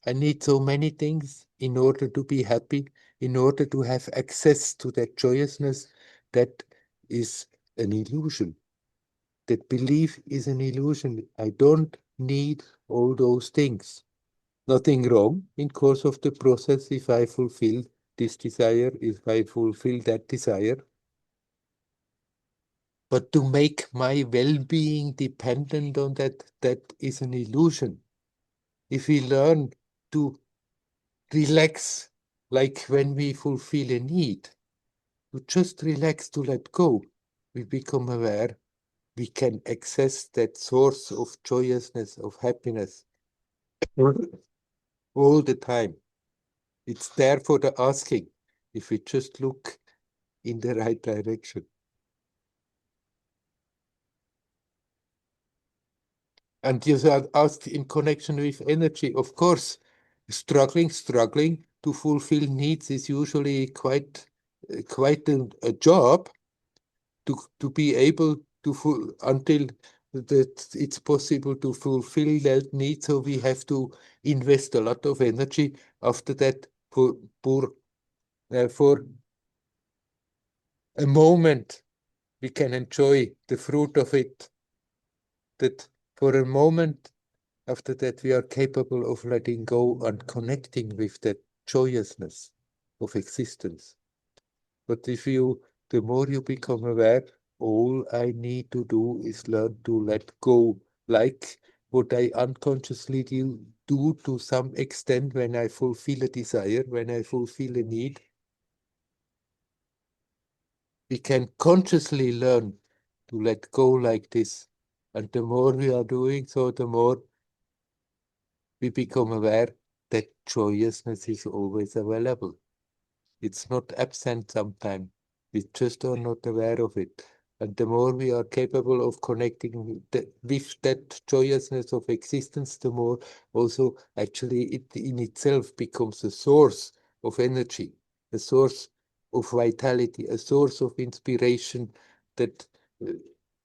Speaker 1: I need so many things in order to be happy, in order to have access to that joyousness, that is an illusion. That belief is an illusion. I don't need all those things. Nothing wrong in course of the process if I fulfill this desire, if I fulfill that desire. But to make my well-being dependent on that, that is an illusion. If we learn to relax, like when we fulfill a need, to just relax, to let go, we become aware we can access that source of joyousness, of happiness all the time. It's there for the asking, if we just look in the right direction. And you asked in connection with energy, of course, struggling to fulfill needs is usually quite a job to be able to until that it's possible to fulfill that need. So we have to invest a lot of energy after that for a moment we can enjoy the fruit of it. That for a moment after that we are capable of letting go and connecting with that joyousness of existence. But the more you become aware, all I need to do is learn to let go, like what I unconsciously do to some extent when I fulfill a desire, when I fulfill a need. We can consciously learn to let go like this. And the more we are doing so, the more we become aware that joyousness is always available. It's not absent sometimes. We just are not aware of it. And the more we are capable of connecting with that joyousness of existence, the more also actually it in itself becomes a source of energy, a source of vitality, a source of inspiration that,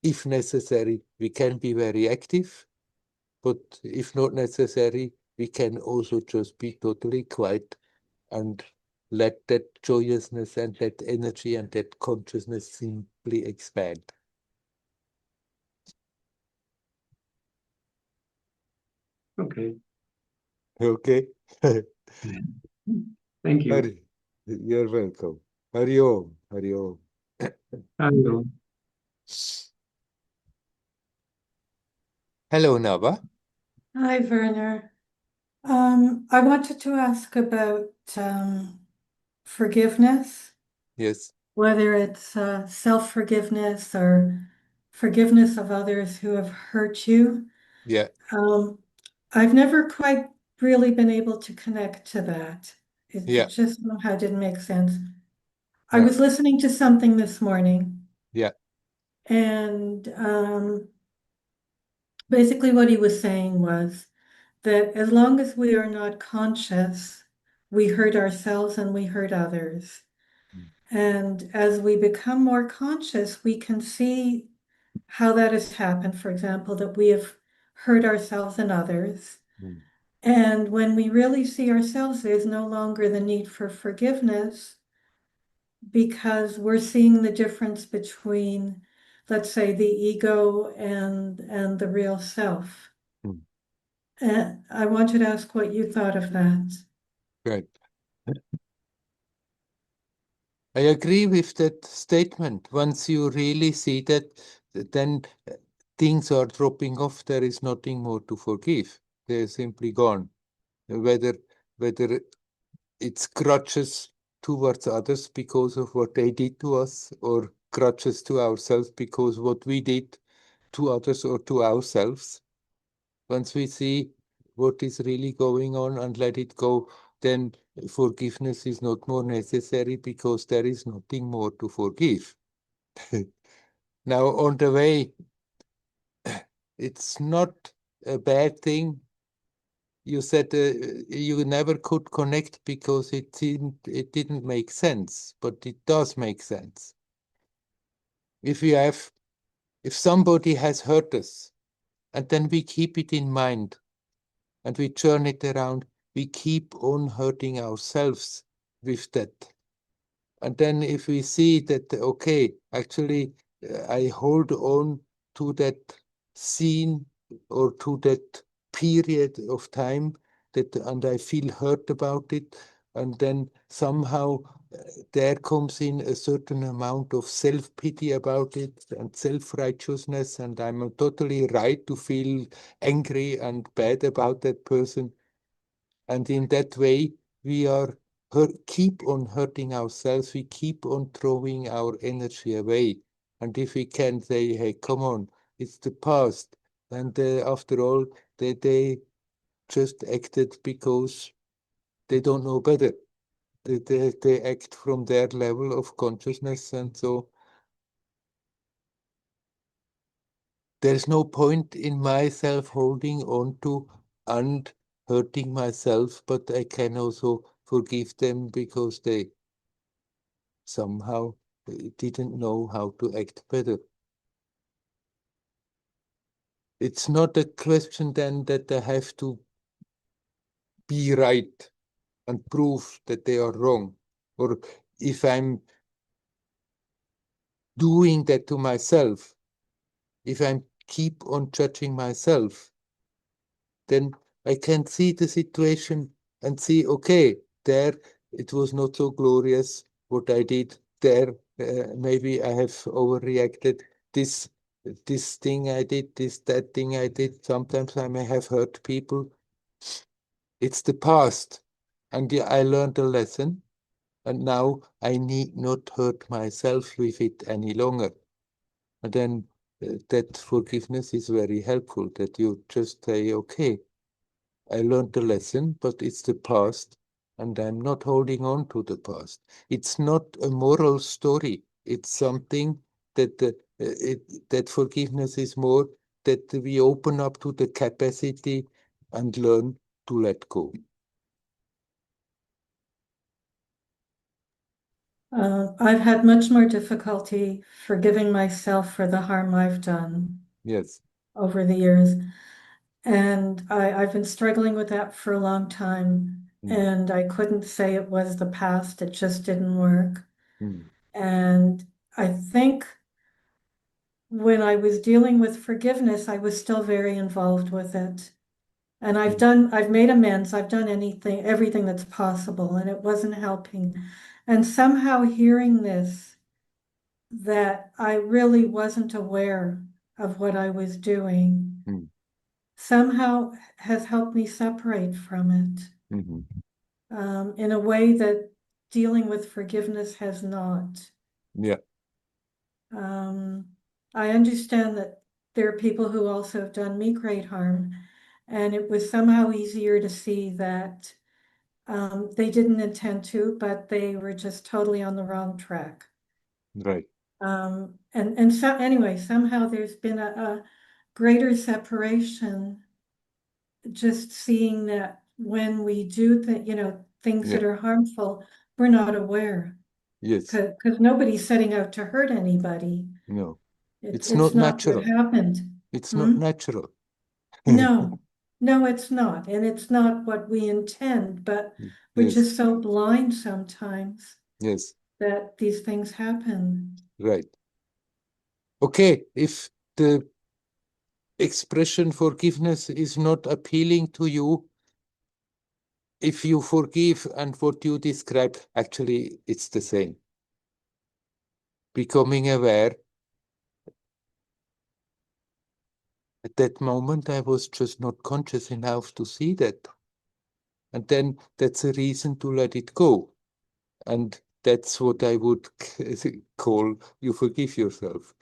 Speaker 1: if necessary, we can be very active, but if not necessary, we can also just be totally quiet and let that joyousness and that energy and that consciousness simply expand.
Speaker 3: Okay.
Speaker 1: Okay?
Speaker 3: Thank you.
Speaker 1: You're welcome. Hari Om. Hari Om.
Speaker 3: Hello.
Speaker 1: Hello, Nava.
Speaker 4: Hi, Werner. I wanted to ask about forgiveness,
Speaker 1: Yes.
Speaker 4: whether it's self-forgiveness or forgiveness of others who have hurt you.
Speaker 1: Yeah.
Speaker 4: I've never quite really been able to connect to that.
Speaker 1: Yeah.
Speaker 4: It just somehow didn't make sense. I
Speaker 1: No.
Speaker 4: was listening to something this morning,
Speaker 1: Yeah.
Speaker 4: and basically what he was saying was that as long as we are not conscious, we hurt ourselves and we hurt others.
Speaker 1: Mm.
Speaker 4: And as we become more conscious, we can see how that has happened. For example, that we have hurt ourselves and others.
Speaker 1: Mm.
Speaker 4: And when we really see ourselves, there's no longer the need for forgiveness because we're seeing the difference between, let's say, the ego and the real self.
Speaker 1: Mm.
Speaker 4: And I wanted to ask what you thought of that.
Speaker 1: Right. I agree with that statement. Once you really see that, then things are dropping off. There is nothing more to forgive. They're simply gone. Whether whether it's grudges towards others because of what they did to us, or grudges to ourselves because what we did to others or to ourselves. Once we see what is really going on and let it go, then forgiveness is not more necessary because there is nothing more to forgive. Now, on the way, it's not a bad thing you said you never could connect because it didn't make sense, but it does make sense. If somebody has hurt us, and then we keep it in mind, and we turn it around, we keep on hurting ourselves with that. And then if we see that, okay, actually, I hold on to that scene or to that period of time and I feel hurt about it, and then somehow there comes in a certain amount of self-pity about it and self-righteousness, and I'm totally right to feel angry and bad about that person. And in that way, we are keep on hurting ourselves. We keep on throwing our energy away. And if we can say, hey, come on, it's the past. And after all, they just acted because they don't know better. They act from their level of consciousness. And so there's no point in myself holding on to and hurting myself, but I can also forgive them because they somehow didn't know how to act better. It's not a question then that I have to be right and prove that they are wrong. Or if I'm doing that to myself, if I keep on judging myself, then I can see the situation and see, okay, there it was not so glorious what I did there. Maybe I have overreacted. This thing I did, that thing I did. Sometimes I may have hurt people. It's the past, and I learned a lesson, and now I need not hurt myself with it any longer. And then that forgiveness is very helpful. That you just say, okay, I learned the lesson, but it's the past, and I'm not holding on to the past. It's not a moral story. It's something that that forgiveness is more that we open up to the capacity and learn to let go.
Speaker 4: I've had much more difficulty forgiving myself for the harm I've done
Speaker 1: Yes.
Speaker 4: over the years. And I've been struggling with that for a long time. And I couldn't say it was the past, it just didn't work. And I think when I was dealing with forgiveness, I was still very involved with it. And I've made amends, I've done everything that's possible, and it wasn't helping. And somehow hearing this, that I really wasn't aware of what I was doing, somehow has helped me separate from it in a way that dealing with forgiveness has not.
Speaker 1: Yeah.
Speaker 4: I understand that there are people who also have done me great harm, and it was somehow easier to see that they didn't intend to, but they were just totally on the wrong track.
Speaker 1: Right.
Speaker 4: And so anyway, somehow there's been a greater separation, just seeing that when we do things that are harmful, we're not aware.
Speaker 1: Yes.
Speaker 4: Because nobody's setting out to hurt anybody.
Speaker 1: No. It's
Speaker 4: It's
Speaker 1: not
Speaker 4: not
Speaker 1: natural.
Speaker 4: what happened.
Speaker 1: It's not natural.
Speaker 4: No, it's not. And it's not what we intend, but we're
Speaker 1: Yes.
Speaker 4: just so blind sometimes
Speaker 1: Yes.
Speaker 4: that these things happen.
Speaker 1: Right. Okay, if the expression forgiveness is not appealing to you, if you forgive and what you describe, actually it's the same. Becoming aware. At that moment, I was just not conscious enough to see that. And then that's a reason to let it go. And that's what I would call you forgive yourself.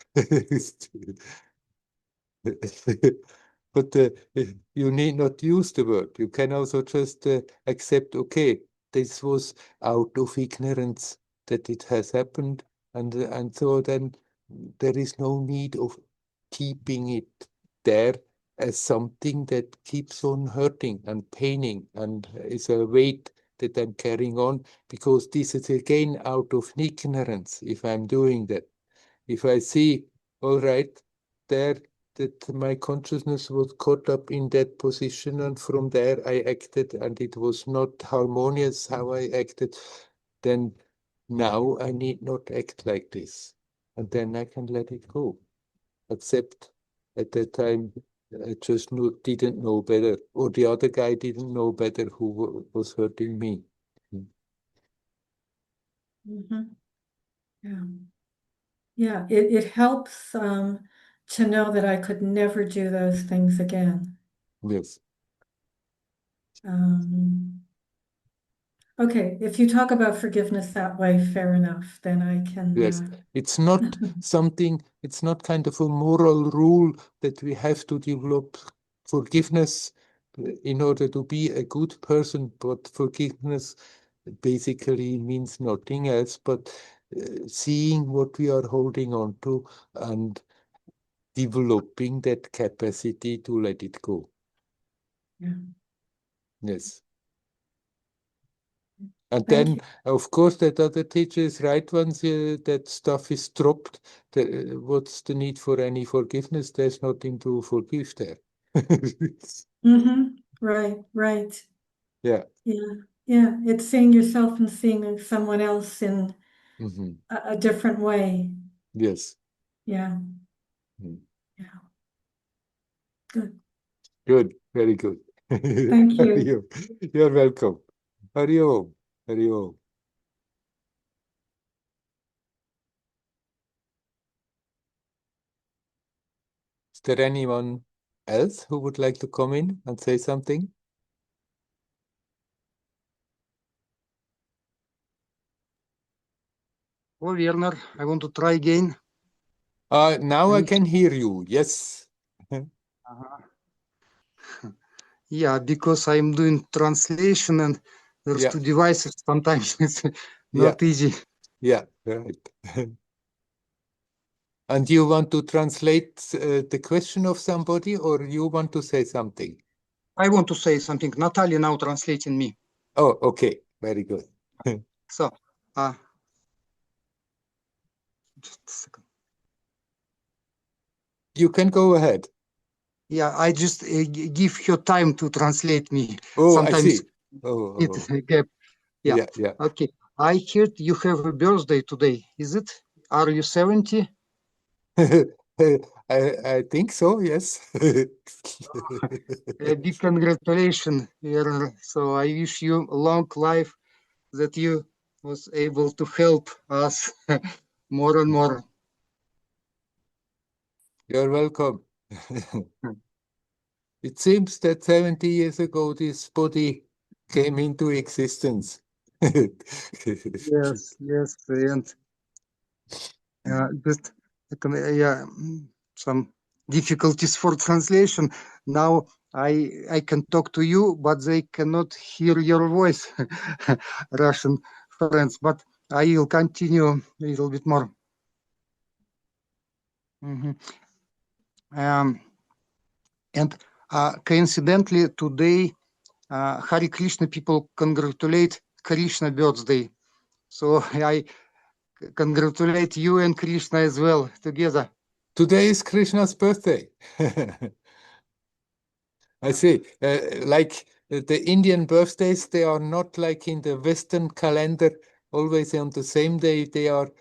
Speaker 1: But you need not use the word. You can also just accept, okay, this was out of ignorance that it has happened. And so then there is no need of keeping it there as something that keeps on hurting and paining and is a weight that I'm carrying on, because this is again out of ignorance if I'm doing that. If I see, all right, there that my consciousness was caught up in that position, and from there I acted, and it was not harmonious how I acted, then now I need not act like this. And then I can let it go. Except at that time, I just didn't know better, or the other guy didn't know better who was hurting me.
Speaker 4: Mhm. Yeah. Yeah, it helps to know that I could never do those things again.
Speaker 1: Yes.
Speaker 4: Okay, if you talk about forgiveness that way, fair enough, then I can.
Speaker 1: Yes, it's not something, it's not kind of a moral rule that we have to develop forgiveness in order to be a good person, but forgiveness basically means nothing else but seeing what we are holding on to and developing that capacity to let it go.
Speaker 4: Yeah.
Speaker 1: Yes. And
Speaker 4: Thank
Speaker 1: then,
Speaker 4: you.
Speaker 1: of course, that other teacher is right. Once that stuff is dropped, what's the need for any forgiveness? There's nothing to forgive there.
Speaker 4: Right, right.
Speaker 1: Yeah.
Speaker 4: Yeah, yeah. It's seeing yourself and seeing someone else in
Speaker 1: Mhm.
Speaker 4: a different way.
Speaker 1: Yes.
Speaker 4: Yeah,
Speaker 1: Mm.
Speaker 4: yeah. Good.
Speaker 1: Good. Very good.
Speaker 4: Thank you.
Speaker 1: You're welcome. Hari Om. Hari Om. Is there anyone else who would like to come in and say something?
Speaker 5: Oh, Werner, I want to try again.
Speaker 1: Now I can hear you. Yes.
Speaker 5: Yeah, because I'm doing translation and there's
Speaker 1: Yeah.
Speaker 5: two devices. Sometimes it's
Speaker 1: Yeah.
Speaker 5: not easy.
Speaker 1: Yeah, right. And you want to translate the question of somebody, or you want to say something?
Speaker 5: I want to say something. Natalia now translating me.
Speaker 1: Oh, okay. Very good.
Speaker 5: So, just a second.
Speaker 1: You can go ahead.
Speaker 5: Yeah, I just give her time to translate me.
Speaker 1: Oh, I
Speaker 5: Sometimes
Speaker 1: see. Oh,
Speaker 5: it's a gap. Yeah.
Speaker 1: yeah, yeah.
Speaker 5: Okay. I heard you have a birthday today. Is it? Are you 70?
Speaker 1: I think so, yes.
Speaker 5: A big congratulations, Werner. So I wish you a long life, that you was able to help us more and more.
Speaker 1: You're welcome. It seems that 70 years ago, this body came into existence.
Speaker 5: Yes, yes, and just yeah, some difficulties for translation. Now I can talk to you, but they cannot hear your voice, Russian friends. But I will continue a little bit more. And coincidentally, today, Hare Krishna people congratulate Krishna birthday. So I congratulate you and Krishna as well together.
Speaker 1: Today is Krishna's birthday. I see. Like the Indian birthdays, they are not like in the Western calendar, always on the same day. They are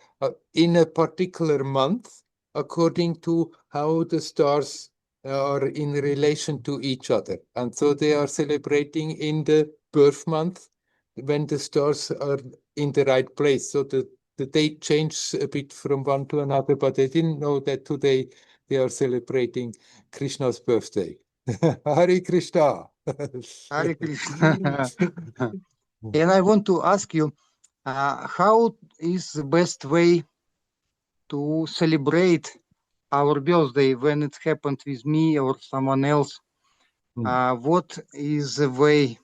Speaker 1: in a particular month, according to how the stars are in relation to each other. And so they are celebrating in the birth month when the stars are in the right place. So the date changes a bit from one to another, but I didn't know that today they are celebrating Krishna's birthday. Hare Krishna.
Speaker 5: Hare Krishna. And I want to ask you, how is the best way to celebrate our birthday when it happened with me or someone else? What is the way?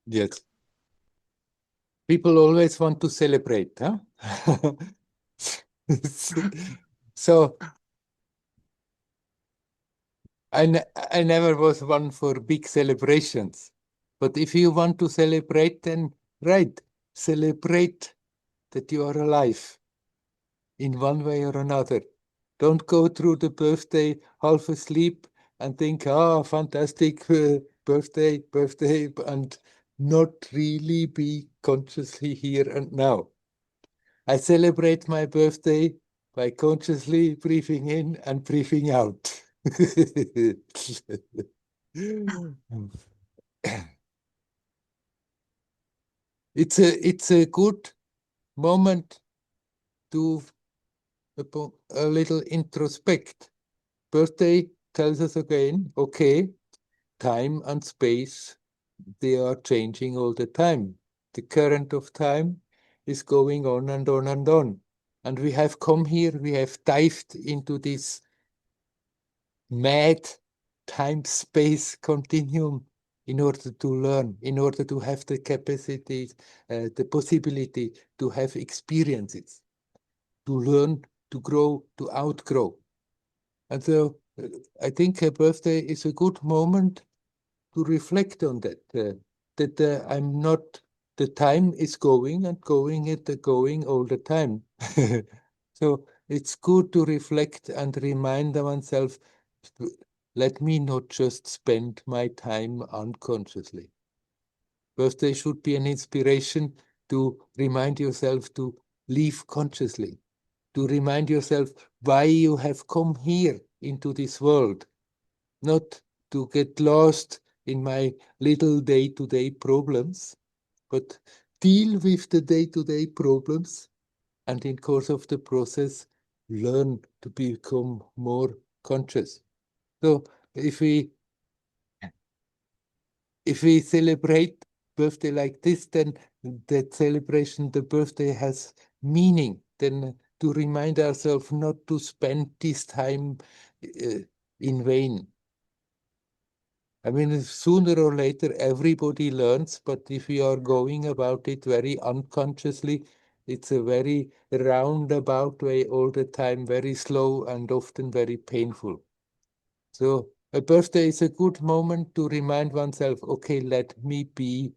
Speaker 1: Yes. People always want to celebrate, huh? So I never was one for big celebrations. But if you want to celebrate, then right, celebrate that you are alive in one way or another. Don't go through the birthday half asleep and think, ah, fantastic birthday, and not really be consciously here and now. I celebrate my birthday by consciously breathing in and breathing out. It's a good moment to a little introspect. Birthday tells us again, okay, time and space, they are changing all the time. The current of time is going on and on and on. And we have come here, we have dived into this mad time-space continuum in order to learn, in order to have the capacity, the possibility to have experiences, to learn, to grow, to outgrow. And so I think a birthday is a good moment to reflect on that I'm not, the time is going and going and going all the time. So it's good to reflect and remind oneself, let me not just spend my time unconsciously. Birthday should be an inspiration to remind yourself to live consciously, to remind yourself why you have come here into this world, not to get lost in my little day-to-day problems, but deal with the day-to-day problems and in course of the process, learn to become more conscious. So if we celebrate birthday like this, then that celebration, the birthday has meaning. Then to remind ourselves not to spend this time in vain. I mean, sooner or later, everybody learns, but if we are going about it very unconsciously, it's a very roundabout way all the time, very slow and often very painful. So a birthday is a good moment to remind oneself, okay, let me be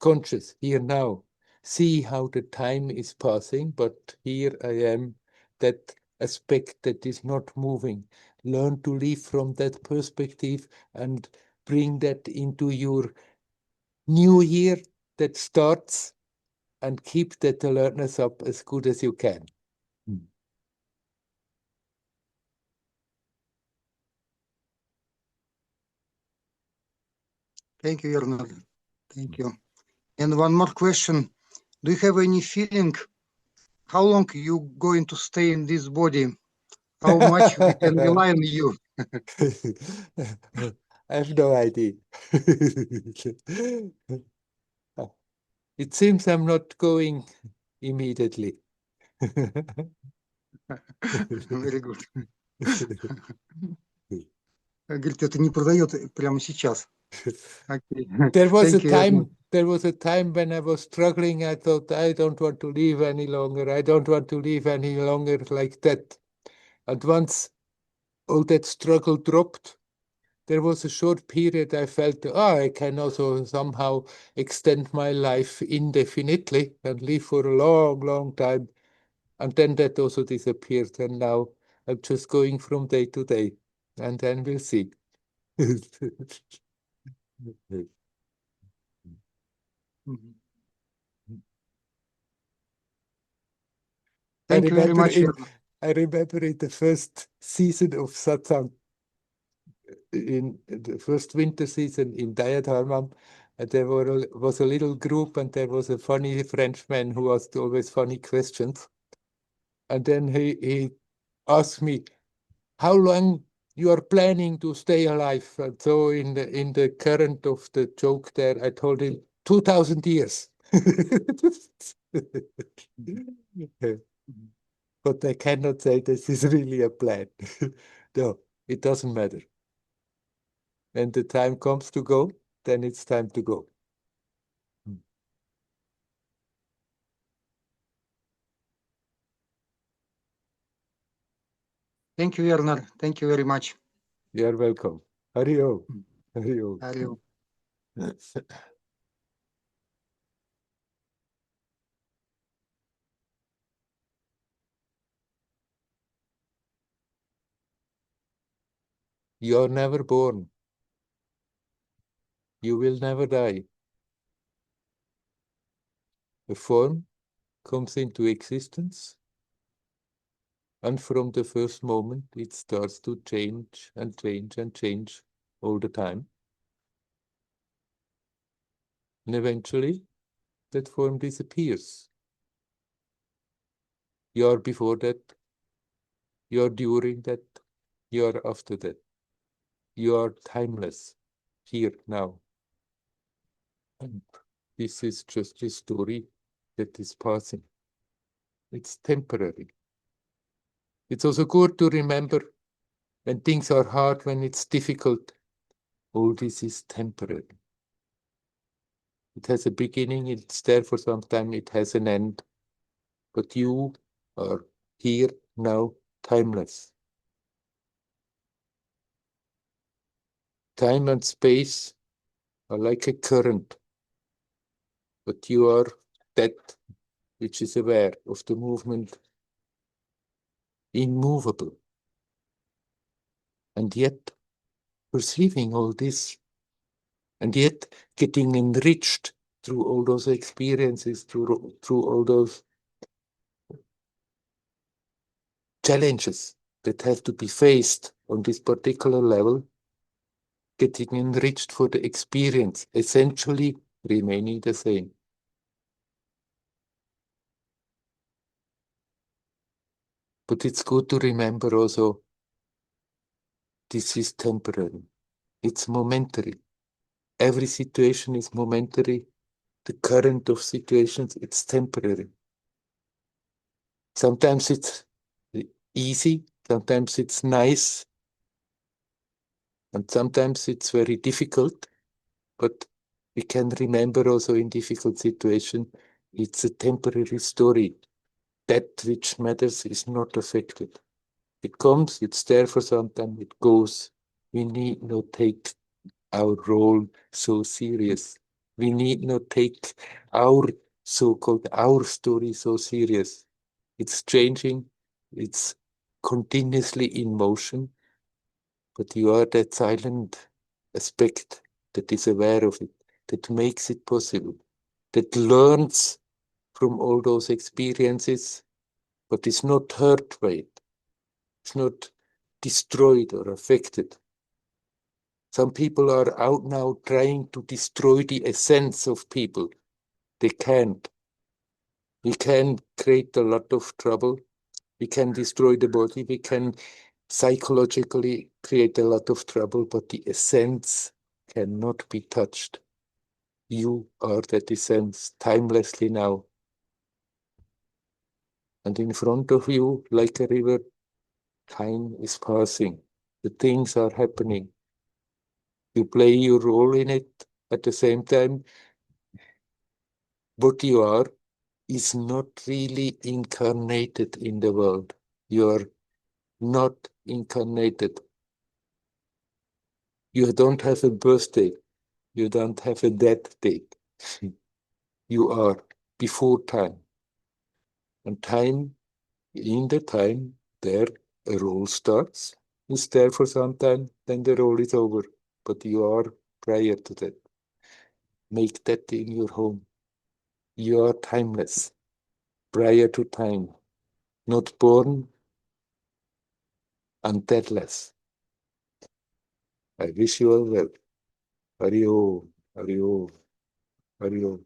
Speaker 1: conscious here now. See how the time is passing, but here I am, that aspect that is not moving. Learn to live from that perspective and bring that into your new year that starts, and keep that alertness up as good as you can.
Speaker 5: Thank you, Werner. Thank you. And one more question. Do you have any feeling how long you going to stay in this body? How much we can rely on you?
Speaker 1: I have no idea. It seems I'm not going immediately.
Speaker 5: Very good. Говорит, это не продает прямо сейчас. Okay.
Speaker 1: There was a
Speaker 5: Thank you, Werner.
Speaker 1: time when I was struggling. I thought, I don't want to live any longer. I don't want to live any longer like that. And once all that struggle dropped, there was a short period I felt, I can also somehow extend my life indefinitely and live for a long, long time. And then that also disappeared. And now I'm just going from day to day. And then we'll see.
Speaker 5: Mhm.
Speaker 1: I
Speaker 5: Thank you very
Speaker 1: remember
Speaker 5: much, Werner.
Speaker 1: in the first season of Satsang, in the first winter season in Dayadharmam, there was a little group, and there was a funny Frenchman who asked always funny questions. And then he asked me, how long you are planning to stay alive? And so in the current of the joke there, I told him 2,000 years. But I cannot say this is really a plan. No, it doesn't matter. When the time comes to go, then it's time to go.
Speaker 5: Thank you, Werner. Thank you very much.
Speaker 1: You're welcome. Hari Om. Hari Om.
Speaker 5: Hari Om.
Speaker 1: You're never born. You will never die. A form comes into existence, and from the first moment it starts to change and change and change all the time. And eventually that form disappears. You're before that, you're during that, you're after that. You are timeless, here, now. And this is just a story that is passing. It's temporary. It's also good to remember when things are hard, when it's difficult, all this is temporary. It has a beginning, it's there for some time, it has an end. But you are here, now, timeless. Time and space are like a current, but you are that which is aware of the movement, immovable. And yet, perceiving all this, and yet getting enriched through all those experiences, through all those challenges that have to be faced on this particular level, getting enriched for the experience, essentially remaining the same. But it's good to remember also, this is temporary. It's momentary. Every situation is momentary. The current of situations, it's temporary. Sometimes it's easy, sometimes it's nice, and sometimes it's very difficult, but we can remember also in difficult situations, it's a temporary story. That which matters is not affected. It comes, it's there for some time, it goes. We need not take our role so serious. We need not take our so-called our story so serious. It's changing, it's continuously in motion, but you are that silent aspect that is aware of it, that makes it possible, that learns from all those experiences, but is not hurt by it. It's not destroyed or affected. Some people are out now trying to destroy the essence of people. They can't. We can create a lot of trouble. We can destroy the body. We can psychologically create a lot of trouble, but the essence cannot be touched. You are that essence timelessly now. And in front of you, like a river, time is passing. The things are happening. You play your role in it. At the same time, what you are is not really incarnated in the world. You are not incarnated. You don't have a birthday. You don't have a death date. You are before time. And time, in the time, there a role starts. It's there for some time, then the role is over. But you are prior to that. Make that in your home. You are timeless, prior to time, not born and deathless. I wish you all well. Hari Om, Hari Om, Hari Om.